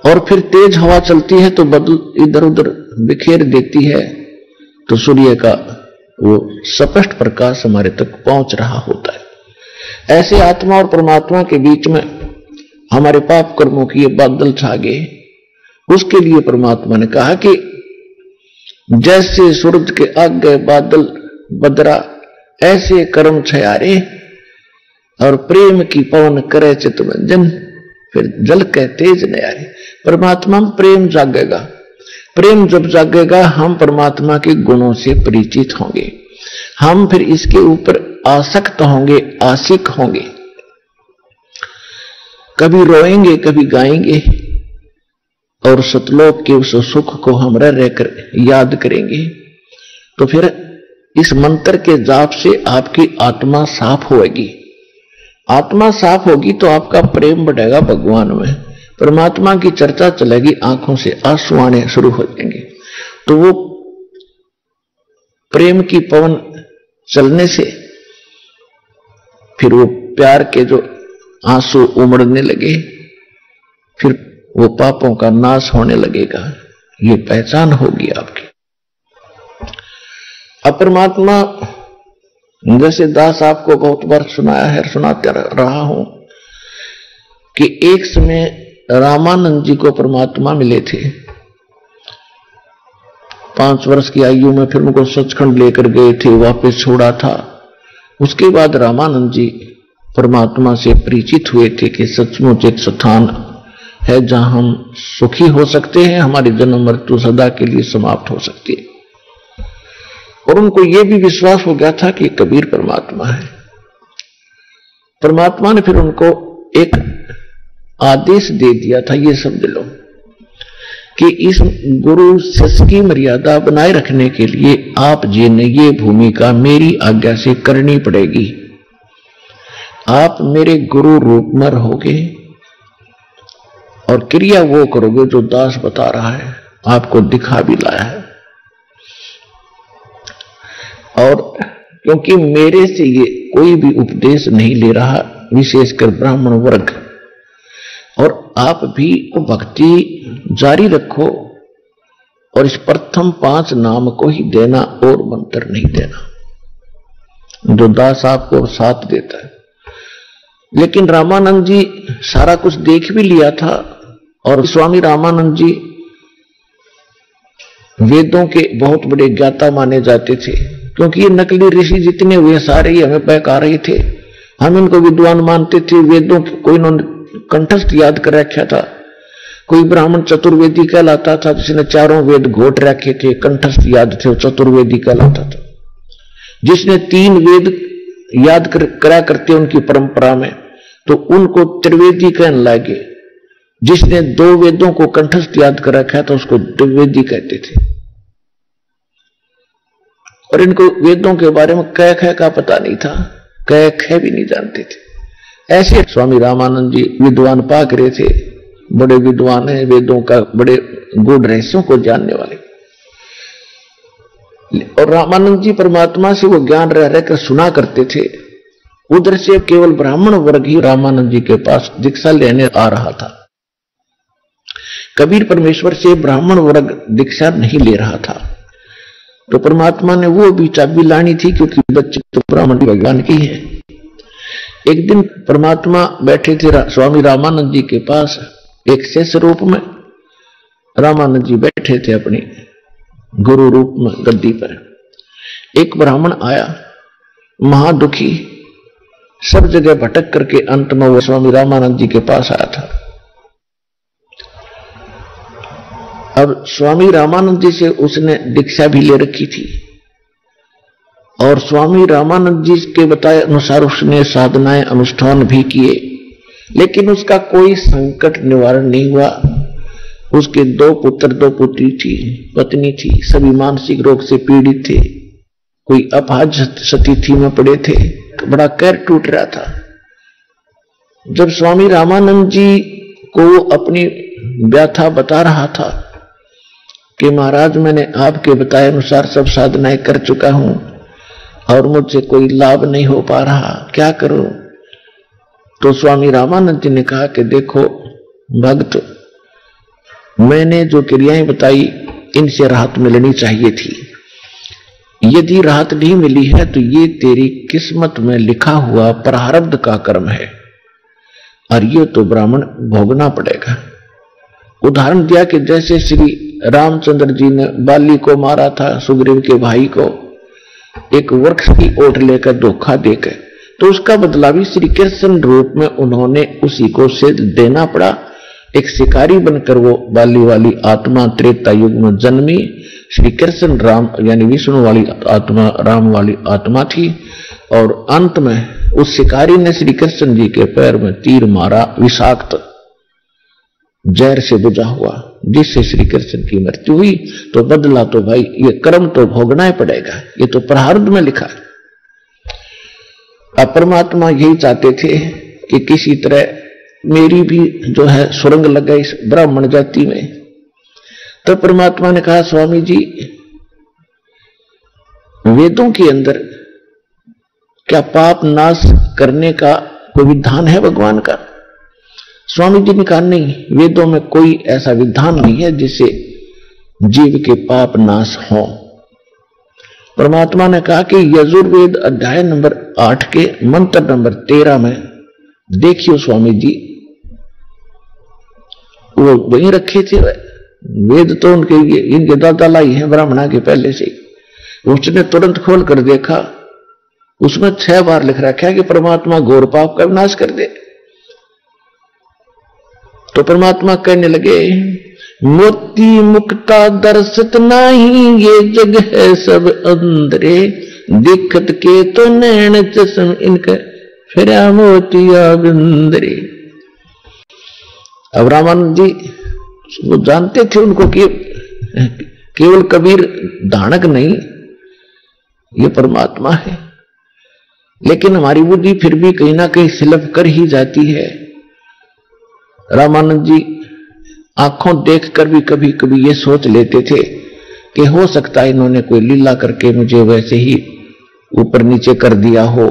और फिर तेज हवा चलती है तो बादल इधर उधर बिखेर देती है, तो सूर्य का वो स्पष्ट प्रकाश हमारे तक पहुंच रहा होता है। ऐसे आत्मा और परमात्मा के बीच में हमारे पाप कर्मों की ये बादल छा गए। उसके लिए परमात्मा ने कहा कि जैसे सूरज के आगे बादल बदरा ऐसे कर्म छयारे, और प्रेम की पवन करे चितमंजन, फिर जल के तेज नयारे। परमात्मा में प्रेम जागेगा। प्रेम जब जागेगा हम परमात्मा के गुणों से परिचित होंगे, हम फिर इसके ऊपर आसक्त होंगे, आशिक होंगे। कभी रोएंगे, कभी गाएंगे, और सतलोक के उस सुख को हम रह रहकर याद करेंगे। तो फिर इस मंत्र के जाप से आपकी आत्मा साफ होगी। आत्मा साफ होगी तो आपका प्रेम बढ़ेगा भगवान में, परमात्मा की चर्चा चलेगी, आंखों से आंसू आने शुरू हो जाएंगे। तो वो प्रेम की पवन चलने से फिर वो प्यार के जो आंसू उमड़ने लगे, फिर वो पापों का नाश होने लगेगा। ये पहचान होगी आपकी। अब परमात्मा, जैसे दास आपको बहुत बार सुनाया है, सुनाते रहा हूं कि एक समय रामानंद जी को परमात्मा मिले थे। 5 वर्ष की आयु में फिर उनको सचखंड लेकर गए थे, वापस छोड़ा था। उसके बाद रामानंद जी परमात्मा से परिचित हुए थे कि सचमुच एक स्थान है जहां हम सुखी हो सकते हैं, हमारी जन्म मृत्यु सदा के लिए समाप्त हो सकती है। और उनको यह भी विश्वास हो गया था कि कबीर परमात्मा है। परमात्मा ने फिर उनको एक आदेश दे दिया था, ये समझ लो कि इस गुरु शिष्य की मर्यादा बनाए रखने के लिए आप जी ने ये भूमिका मेरी आज्ञा से करनी पड़ेगी। आप मेरे गुरु रूप में रहोगे और क्रिया वो करोगे जो दास बता रहा है, आपको दिखा भी लाया है। और क्योंकि मेरे से ये कोई भी उपदेश नहीं ले रहा, विशेषकर ब्राह्मण वर्ग, और आप भी भक्ति जारी रखो और इस प्रथम 5 नाम को ही देना और मंत्र नहीं देना, जो दास आपको साथ देता है। लेकिन रामानंद जी सारा कुछ देख भी लिया था, और स्वामी रामानंद जी वेदों के बहुत बड़े ज्ञाता माने जाते थे, क्योंकि ये नकली ऋषि जितने हुए सारे ही हमें बहका रहे थे। हम इनको विद्वान मानते थे, वेदों को इन्होंने कंठस्थ याद कर रखा था। कोई ब्राह्मण चतुर्वेदी कहलाता था, जिसने 4 वेद घोट रखे थे, कंठस्थ याद थे, वो चतुर्वेदी कहलाता था। जिसने 3 वेद याद करा करते उनकी परंपरा में, तो उनको त्रिवेदी कहने लगे। जिसने 2 वेदों को कंठस्थ याद कर रखा था उसको द्विवेदी कहते थे। और इनको वेदों के बारे में क ख का पता नहीं था, क ख भी नहीं जानते थे। ऐसे स्वामी रामानंद जी विद्वान पाक रहे थे, बड़े विद्वान हैं, वेदों का बड़े गूढ़ रहस्यों को जानने वाले। और रामानंद जी परमात्मा से वो ज्ञान रह रहकर सुना करते थे। उधर से केवल ब्राह्मण वर्ग ही रामानंद जी के पास दीक्षा लेने आ रहा था। कबीर परमेश्वर से ब्राह्मण वर्ग दीक्षा नहीं ले रहा था, तो परमात्मा ने वो भी चाबी लानी थी, क्योंकि बच्चे तो ब्राह्मण भगवान की है। एक दिन परमात्मा बैठे थे स्वामी रामानंद जी के पास, एक शिष्य रूप में रामानंद जी बैठे थे अपनी गुरु रूप में गद्दी पर। एक ब्राह्मण आया, महादुखी, सब जगह भटक करके अंत में वो स्वामी रामानंद जी के पास आया था। अब स्वामी रामानंद जी से उसने दीक्षा भी ले रखी थी, और स्वामी रामानंद जी के बताए अनुसार उसने साधनाएं अनुष्ठान भी किए, लेकिन उसका कोई संकट निवारण नहीं हुआ। उसके 2 पुत्र 2 पुत्री थी, पत्नी थी, सभी मानसिक रोग से पीड़ित थे। कोई अपाज स्थिति में पड़े थे, बड़ा कैर टूट रहा था। जब स्वामी रामानंद जी को वो अपनी व्यथा बता रहा था कि महाराज मैंने आपके बताए अनुसार सब साधनाएं कर चुका हूं और मुझसे कोई लाभ नहीं हो पा रहा, क्या करूं? तो स्वामी रामानंद जी ने कहा कि देखो भक्त, मैंने जो क्रियाएं बताई इनसे राहत मिलनी चाहिए थी। यदि राहत नहीं मिली है तो ये तेरी किस्मत में लिखा हुआ प्रारब्ध का कर्म है और ये तो ब्राह्मण भोगना पड़ेगा। उदाहरण दिया कि जैसे श्री रामचंद्र जी ने बाली को मारा था, सुग्रीव के भाई को, एक वृक्ष की ओट लेकर धोखा देकर, तो उसका बदला भी श्री कृष्ण रूप में उन्होंने उसी को से देना पड़ा। एक शिकारी बनकर वो बाली वाली आत्मा त्रेता युग में जन्मी, श्री कृष्ण राम यानी विष्णु वाली आत्मा राम वाली आत्मा थी, और अंत में उस शिकारी ने श्री कृष्ण जी के पैर में तीर मारा, विषाक्त जहर से बुझा हुआ, जिससे श्री कृष्ण की मृत्यु हुई। तो बदला तो भाई ये कर्म तो भोगना ही पड़ेगा, ये तो प्रारब्ध में लिखा है। अब परमात्मा यही चाहते थे कि किसी तरह मेरी भी जो है सुरंग लग गई इस ब्राह्मण जाति में। तो परमात्मा ने कहा स्वामी जी, वेदों के अंदर क्या पाप नाश करने का कोई विधान है भगवान का? स्वामी जी ने कहा नहीं, वेदों में कोई ऐसा विधान नहीं है जिससे जीव के पाप नाश हो। परमात्मा ने कहा कि यजुर्वेद अध्याय नंबर 8 के मंत्र नंबर 13 में देखियो स्वामी जी, वो वहीं रखे थे वेद, तो उनके इनके दादा लाई है ब्राह्मणा के पहले से। उसने तुरंत खोल कर देखा, उसमें 6 बार लिख रखा है कि परमात्मा घोर पाप का विनाश कर दे। तो परमात्मा कहने लगे, मोती मुक्ता दर्शित नहीं, ये जग है सब अंधरे, दिखत के तो नैन चश्म इनके फिरा मोतिया बिंदरे। अब रामानंद जी वो जानते थे उनको कि केवल कबीर धानक नहीं, ये परमात्मा है, लेकिन हमारी बुद्धि फिर भी कहीं ना कहीं सिलप कर ही जाती है। रामानंद जी आंखों देखकर भी कभी कभी ये सोच लेते थे कि हो सकता है इन्होंने कोई लीला करके मुझे वैसे ही ऊपर नीचे कर दिया हो,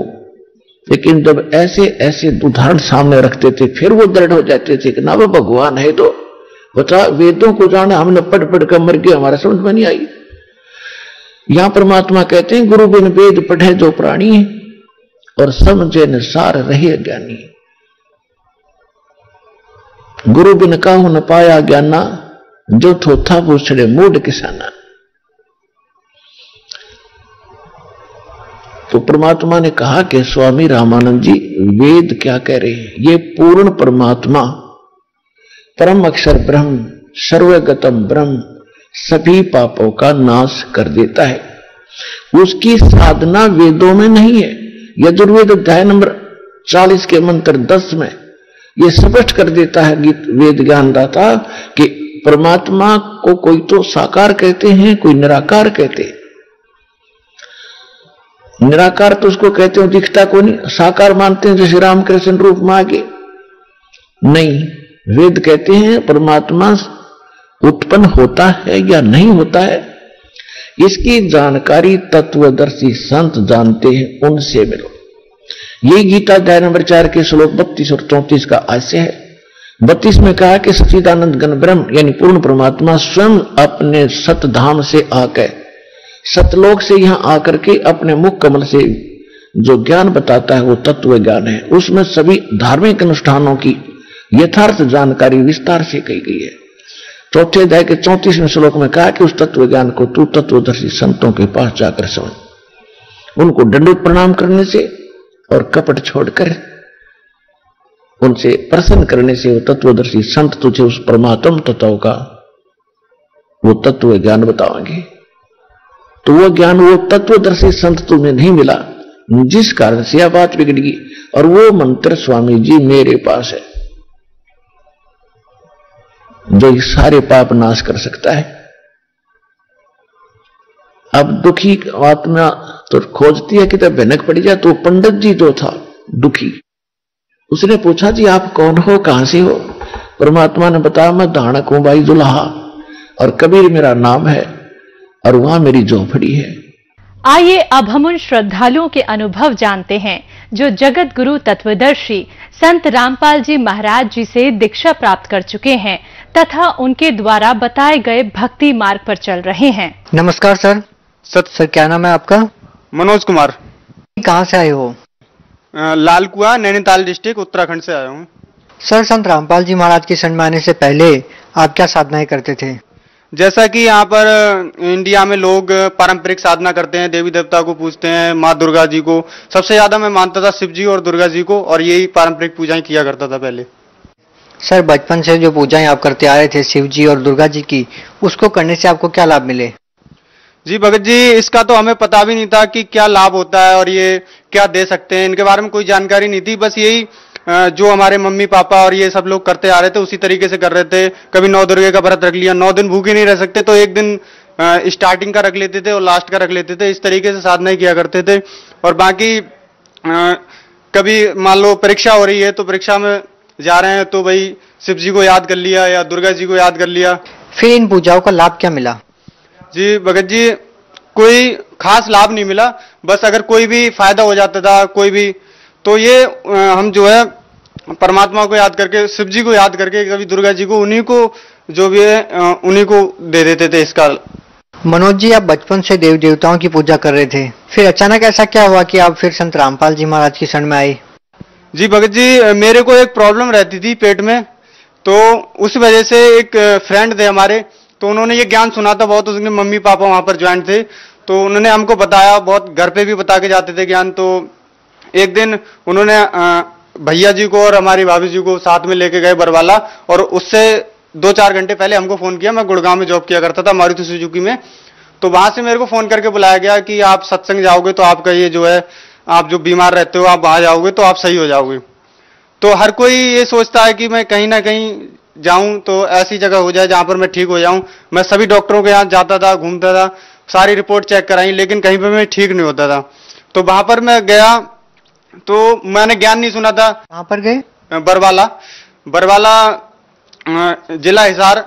लेकिन जब ऐसे ऐसे उदाहरण सामने रखते थे फिर वो दृढ़ हो जाते थे कि ना वो भगवान है। तो बता, वेदों को जाना हमने पढ़ पढ़ कर मर गया, हमारा समझ में नहीं आई। यहां परमात्मा कहते हैं, गुरु बिन वेद पढ़े जो प्राणी और समझे न सार रहे ज्ञानी। गुरु बिन काहू न पाया ज्ञाना, जो थोथा पूछड़े मूड किसाना। तो परमात्मा ने कहा कि स्वामी रामानंद जी, वेद क्या कह रहे हैं? ये पूर्ण परमात्मा परम अक्षर ब्रह्म, सर्वगतम ब्रह्म सभी पापों का नाश कर देता है। उसकी साधना वेदों में नहीं है। यजुर्वेद अध्याय नंबर 40 के मंत्र 10 में यह स्पष्ट कर देता है गीत वेद ज्ञानदाता कि परमात्मा को कोई तो साकार कहते हैं, कोई निराकार कहते हैं। निराकार तो उसको कहते हो दिखता को नहीं, साकार मानते हैं जैसे रामकृष्ण रूप में आगे नहीं। वेद कहते हैं परमात्मा उत्पन्न होता है या नहीं होता है, इसकी जानकारी तत्वदर्शी संत जानते हैं, उनसे मिलो। ये गीता अध्याय नंबर 4 के श्लोक 32 और 34 का आशय है। 32 में कहा कि सच्चिदानंद घन ब्रह्म यानी पूर्ण परमात्मा स्वयं अपने सतधाम से आकर, सतलोक से यहां आकर के अपने मुख कमल से जो ज्ञान बताता है वो तत्व ज्ञान है। उसमें सभी धार्मिक अनुष्ठानों की यथार्थ जानकारी विस्तार से कही गई है। चौथे अध्याय के 34वें श्लोक में कहा कि उस तत्व ज्ञान को तू तत्वदर्शी संतों के पास जाकर समझ। उनको दंडवत प्रणाम करने से और कपट छोड़कर उनसे प्रसन्न करने से वो तत्वदर्शी संत तुझे उस परमात्म तत्व का वो तत्व ज्ञान बताएंगे। तो वो ज्ञान वो तत्वदर्शी संत तुम्हें नहीं मिला, जिस कारण से यह बात बिगड़ी। और वो मंत्र स्वामी जी मेरे पास है जो सारे पाप नाश कर सकता है। अब दुखी आत्मा तो खोजती है कि तो भनक पड़ी जाए। तो पंडित जी जो था दुखी, उसने पूछा जी आप कौन हो, कहां से हो? परमात्मा ने बताया मैं धानक हूं भाई दुल्हा, और कबीर मेरा नाम है, और वहां मेरी झोपड़ी है। आइए अब हम उन श्रद्धालुओं के अनुभव जानते हैं जो जगत गुरु तत्वदर्शी संत रामपाल जी महाराज जी से दीक्षा प्राप्त कर चुके हैं तथा उनके द्वारा बताए गए भक्ति मार्ग पर चल रहे हैं। नमस्कार सर। सर क्या नाम है आपका? मनोज कुमार। कहाँ से आए हो? लाल कुआं, नैनीताल डिस्ट्रिक्ट, उत्तराखंड से आया हूँ। सर संत रामपाल जी महाराज के शरण में आने से पहले आप क्या साधनाएं करते थे? जैसा कि यहाँ पर इंडिया में लोग पारंपरिक साधना करते हैं, देवी देवता को पूजते हैं, माँ दुर्गा जी को। सबसे ज्यादा मैं मानता था शिव जी और दुर्गा जी को, और यही पारंपरिक पूजाएं किया करता था पहले। सर बचपन से जो पूजाएं आप करते आ रहे थे शिव जी और दुर्गा जी की, उसको करने से आपको क्या लाभ मिले? जी भगत जी, इसका तो हमें पता भी नहीं था कि क्या लाभ होता है और ये क्या दे सकते हैं, इनके बारे में कोई जानकारी नहीं थी। बस यही जो हमारे मम्मी पापा और ये सब लोग करते आ रहे थे उसी तरीके से कर रहे थे। कभी 9 दुर्गे का व्रत रख लिया, 9 दिन भूखे नहीं रह सकते तो एक दिन स्टार्टिंग का रख लेते थे और लास्ट का रख लेते थे। इस तरीके से साधना किया करते थे। और बाकी कभी मान लो परीक्षा हो रही है तो परीक्षा में जा रहे हैं तो भाई शिव जी को याद कर लिया या दुर्गा जी को याद कर लिया। फिर इन पूजाओं का लाभ क्या मिला? जी भगत जी, कोई खास लाभ नहीं मिला। बस अगर कोई भी फायदा हो जाता था कोई भी, तो ये हम जो है परमात्मा को याद करके, शिव जी को याद करके, कभी दुर्गा जी को, उन्हीं को जो भी है उन्हीं को दे देते थे इसका। मनोज जी, आप बचपन से देव देवताओं की पूजा कर रहे थे, फिर अचानक ऐसा क्या हुआ कि आप फिर संत रामपाल जी महाराज की शरण में आए? जी भगत जी, मेरे को एक प्रॉब्लम रहती थी पेट में, तो उस वजह से एक फ्रेंड थे हमारे, तो उन्होंने ये ज्ञान सुना था बहुत। उसके मम्मी पापा वहां पर ज्वाइंट थे, तो उन्होंने हमको बताया, बहुत घर पे भी बता के जाते थे ज्ञान। तो एक दिन उन्होंने भैया जी को और हमारी भाभी जी को साथ में लेके गए बरवाला, और उससे 2-4 घंटे पहले हमको फोन किया। मैं गुड़गांव में जॉब किया करता था मारुति सुजुकी में, तो वहां से मेरे को फोन करके बुलाया गया कि आप सत्संग जाओगे तो आपका ये जो है, आप जो बीमार रहते हो आप वहां जाओगे तो आप सही हो जाओगे। तो हर कोई ये सोचता है कि मैं कहीं ना कहीं जाऊं तो ऐसी जगह हो जाए जहां पर मैं ठीक हो जाऊं। मैं सभी डॉक्टरों के यहाँ जाता था, घूमता था, सारी रिपोर्ट चेक कराई, लेकिन कहीं पर मैं ठीक नहीं होता था। तो वहां पर मैं गया तो मैंने ज्ञान नहीं सुना था। कहां पर गए? बरवाला जिला हिसार,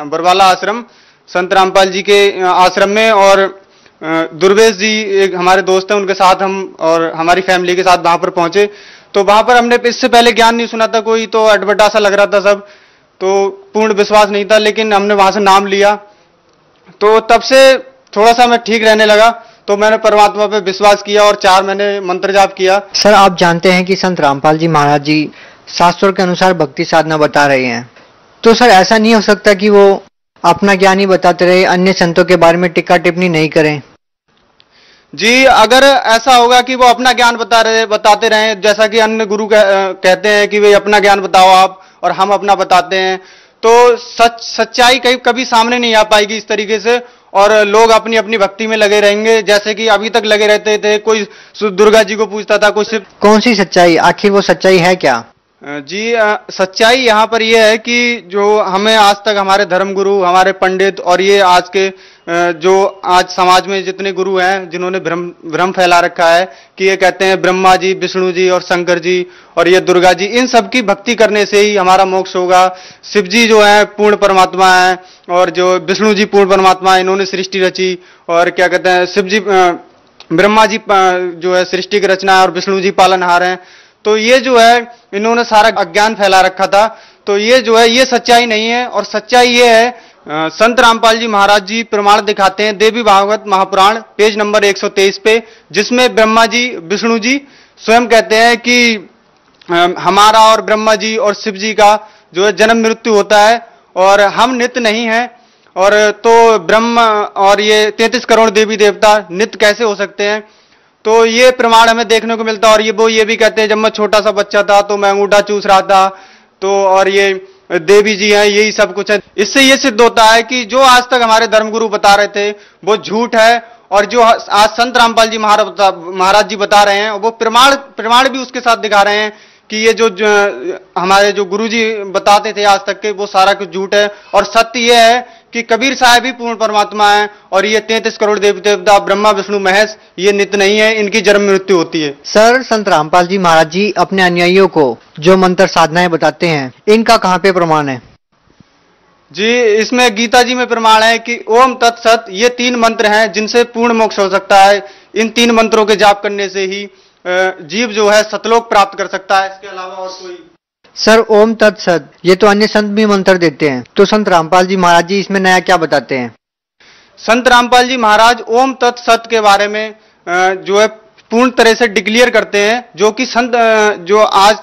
बरवाला आश्रम, संत रामपाल जी के आश्रम में। और दुर्वेश जी एक हमारे दोस्त हैं, उनके साथ हम और हमारी फैमिली के साथ वहां पर पहुंचे। तो वहां पर हमने इससे पहले ज्ञान नहीं सुना था कोई, तो अटपटा सा लग रहा था सब, तो पूर्ण विश्वास नहीं था। लेकिन हमने वहां से नाम लिया तो तब से थोड़ा सा मैं ठीक रहने लगा। तो मैंने परमात्मा पे विश्वास किया और 4 महीने मंत्र जाप किया। सर आप जानते हैं कि संत रामपाल जी महाराज जी शास्त्रों के अनुसार भक्ति साधना बता रहे हैं, तो सर ऐसा नहीं हो सकता कि वो अपना ज्ञान ही बताते रहे, अन्य संतों के बारे में टिक्का टिप्पणी नहीं करें? जी, अगर ऐसा होगा कि वो अपना ज्ञान बताते रहे, जैसा कि अन्य गुरु कहते हैं कि वे अपना ज्ञान बताओ आप, और हम अपना बताते हैं, तो सच्चाई कभी सामने नहीं आ पाएगी इस तरीके से, और लोग अपनी अपनी भक्ति में लगे रहेंगे जैसे कि अभी तक लगे रहते थे। कोई दुर्गा जी को पूजता था, कोई शिव। कौन सी सच्चाई? आखिर वो सच्चाई है क्या? जी, सच्चाई यहाँ पर यह है कि जो हमें आज तक हमारे धर्मगुरु, हमारे पंडित और ये आज के जो आज समाज में जितने गुरु हैं जिन्होंने भ्रम फैला रखा है कि ये कहते हैं ब्रह्मा जी, विष्णु जी और शंकर जी और ये दुर्गा जी, इन सब की भक्ति करने से ही हमारा मोक्ष होगा। शिव जी जो है पूर्ण परमात्मा है, और जो विष्णु जी पूर्ण परमात्मा है, इन्होंने सृष्टि रची। और क्या कहते हैं, शिव जी ब्रह्मा जी जो है सृष्टि की रचना है और विष्णु जी पालनहार हैं। तो ये जो है इन्होंने सारा अज्ञान फैला रखा था। तो ये जो है ये सच्चाई नहीं है। और सच्चाई ये है, संत रामपाल जी महाराज जी प्रमाण दिखाते हैं देवी भागवत महापुराण पेज नंबर 123 पे, जिसमें ब्रह्मा जी विष्णु जी स्वयं कहते हैं कि हमारा और ब्रह्मा जी और शिव जी का जो है जन्म मृत्यु होता है और हम नित्य नहीं हैं। और तो ब्रह्म और ये 33 करोड़ देवी देवता नित्य कैसे हो सकते हैं? तो ये प्रमाण हमें देखने को मिलता है। और वो ये भी कहते हैं जब मैं छोटा सा बच्चा था तो मैं अंगूठा चूस रहा था, तो और ये देवी जी हैं, यही सब कुछ है। इससे ये सिद्ध होता है कि जो आज तक हमारे धर्मगुरु बता रहे थे वो झूठ है, और जो आज संत रामपाल जी महाराज जी बता रहे हैं वो प्रमाण भी उसके साथ दिखा रहे हैं कि ये जो हमारे जो गुरु जी बताते थे आज तक के, वो सारा कुछ झूठ है। और सत्य ये है कि कबीर साहब ही पूर्ण परमात्मा है और ये 33 करोड़ देवी देवता ब्रह्मा विष्णु महेश ये नित्य नहीं है, इनकी जन्म मृत्यु होती है। सर, संत रामपाल जी महाराज जी अपने अनुयायियों को जो मंत्र साधनाएं बताते हैं, इनका कहाँ पे प्रमाण है? जी, इसमें गीता जी में प्रमाण है कि ओम तत्सत ये 3 मंत्र हैं जिनसे पूर्ण मोक्ष हो सकता है। इन 3 मंत्रों के जाप करने से ही जीव जो है सतलोक प्राप्त कर सकता है, इसके अलावा और कोई। सर, ओम तत्सत ये तो अन्य संत भी मंत्र देते हैं, तो संत रामपाल जी महाराज जी इसमें नया क्या बताते हैं? संत रामपाल जी महाराज ओम तत्सत के बारे में जो है पूर्ण तरह से डिक्लेयर करते हैं, जो कि संत जो आज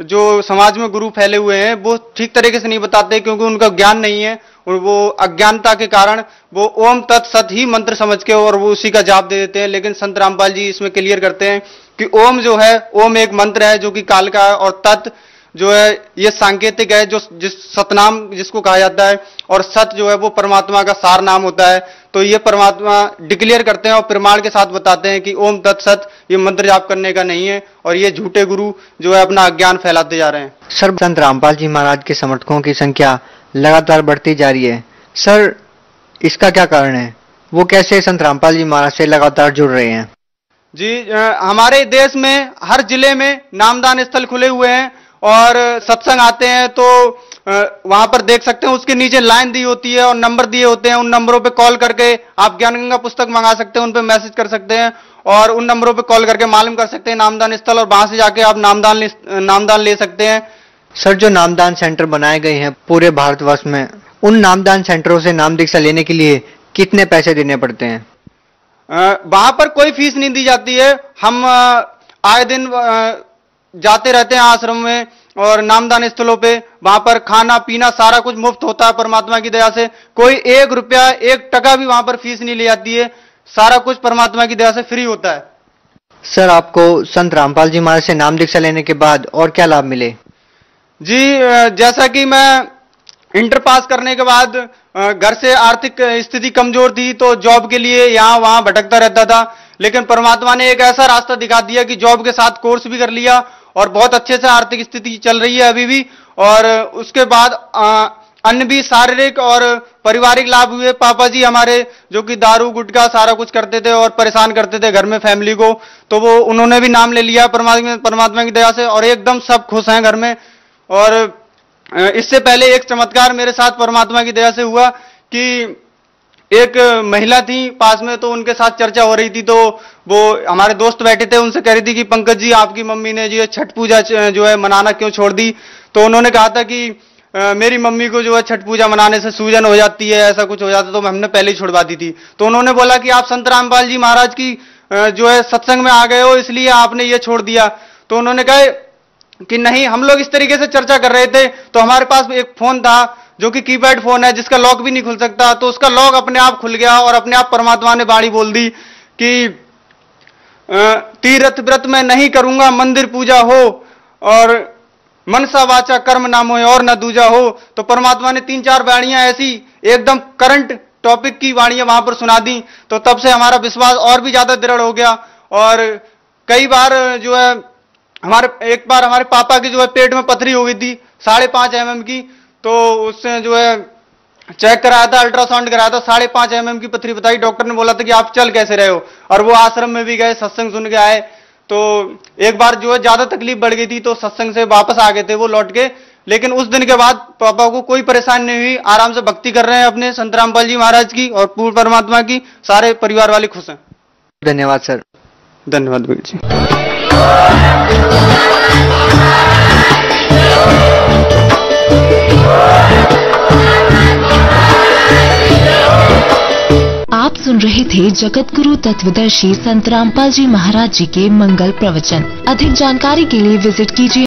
जो समाज में गुरु फैले हुए हैं वो ठीक तरीके से नहीं बताते, क्योंकि उनका ज्ञान नहीं है और वो अज्ञानता के कारण वो ओम तत्सत ही मंत्र समझ के और वो उसी का जाप दे देते हैं। लेकिन संत रामपाल जी इसमें क्लियर करते हैं कि ओम जो है, ओम एक मंत्र है जो कि काल का है, और तत् जो है ये सांकेतिक है, जो जिस सतनाम जिसको कहा जाता है, और सत जो है वो परमात्मा का सार नाम होता है। तो ये परमात्मा डिक्लेयर करते हैं और प्रमाण के साथ बताते हैं कि ओम तत्सत ये मंत्र जाप करने का नहीं है, और ये झूठे गुरु जो है अपना अज्ञान फैलाते जा रहे हैं। सर, संत रामपाल जी महाराज के समर्थकों की संख्या लगातार बढ़ती जा रही है। सर, इसका क्या कारण है? वो कैसे संत रामपाल जी महाराज से लगातार जुड़ रहे हैं? जी, हमारे देश में हर जिले में नामदान स्थल खुले हुए हैं और सत्संग आते हैं, तो वहां पर देख सकते हैं उसके नीचे लाइन दी होती है और नंबर दिए होते हैं। उन नंबरों पे कॉल करके आप ज्ञान गंगा पुस्तक मंगा सकते हैं, उन पे मैसेज कर सकते हैं और उन नंबरों पे कॉल करके मालूम कर सकते हैं नामदान स्थल, और वहां से जाके आप नामदान ले सकते हैं। सर, जो नामदान सेंटर बनाए गए हैं पूरे भारतवर्ष में, उन नामदान सेंटरों से नाम दीक्षा लेने के लिए कितने पैसे देने पड़ते हैं? वहां पर कोई फीस नहीं दी जाती है। हम आए दिन जाते रहते हैं आश्रम में और नामदान स्थलों पे, वहां पर खाना पीना सारा कुछ मुफ्त होता है परमात्मा की दया से। कोई 1 रुपया 1 टका भी वहां पर फीस नहीं ली जाती है, सारा कुछ परमात्मा की दया से फ्री होता है। सर, आपको संत रामपाल जी महाराज से नाम दीक्षा लेने के बाद और क्या लाभ मिले? जी, जैसा कि मैं इंटर पास करने के बाद घर से आर्थिक स्थिति कमजोर थी, तो जॉब के लिए यहाँ वहां भटकता रहता था, लेकिन परमात्मा ने एक ऐसा रास्ता दिखा दिया कि जॉब के साथ कोर्स भी कर लिया और बहुत अच्छे से आर्थिक स्थिति चल रही है अभी भी। और उसके बाद अन्य भी शारीरिक और पारिवारिक लाभ हुए। पापा जी हमारे जो कि दारू गुटखा सारा कुछ करते थे और परेशान करते थे घर में फैमिली को, तो वो उन्होंने भी नाम ले लिया परमात्मा की दया से और एकदम सब खुश हैं घर में। और इससे पहले एक चमत्कार मेरे साथ परमात्मा की दया से हुआ कि एक महिला थी पास में, तो उनके साथ चर्चा हो रही थी, तो वो हमारे दोस्त बैठे थे, उनसे कह रही थी कि पंकज जी आपकी मम्मी ने जो है छठ पूजा जो है मनाना क्यों छोड़ दी? तो उन्होंने कहा था कि मेरी मम्मी को जो है छठ पूजा मनाने से सूजन हो जाती है, ऐसा कुछ हो जाता, तो हमने पहले ही छुड़वा दी थी। तो उन्होंने बोला कि आप संत रामपाल जी महाराज की जो है सत्संग में आ गए हो, इसलिए आपने ये छोड़ दिया। तो उन्होंने कहा कि नहीं, हम लोग इस तरीके से चर्चा कर रहे थे, तो हमारे पास एक फोन था जो कि कीपैड फोन है जिसका लॉक भी नहीं खुल सकता, तो उसका लॉक अपने आप खुल गया और अपने आप परमात्मा ने वाणी बोल दी कि तीर्थ व्रत में नहीं करूंगा मंदिर पूजा हो और मनसा वाचा कर्म नाम हो और न दूजा हो। तो परमात्मा ने 3-4 वाणियां ऐसी एकदम करंट टॉपिक की वाणियां वहां पर सुना दी, तो तब से हमारा विश्वास और भी ज्यादा दृढ़ हो गया। और कई बार जो है एक बार हमारे पापा की जो है पेट में पथरी हो गई थी 5.5 mm की, तो उससे जो है चेक कराया था, अल्ट्रासाउंड कराया था, 5.5 mm की पथरी बताई। डॉक्टर ने बोला था कि आप चल कैसे रहे हो, और वो आश्रम में भी गए, सत्संग सुन के आए। तो एक बार जो है ज्यादा तकलीफ बढ़ गई थी, तो सत्संग से वापस आ गए थे वो लौट के, लेकिन उस दिन के बाद पापा को कोई परेशानी नहीं हुई, आराम से भक्ति कर रहे हैं अपने संत रामपाल जी महाराज की और पूर्ण परमात्मा की। सारे परिवार वाले खुश हैं। धन्यवाद सर। धन्यवाद भैया जी। आप सुन रहे थे जगत गुरु तत्वदर्शी संत रामपाल जी महाराज जी के मंगल प्रवचन। अधिक जानकारी के लिए विजिट कीजिए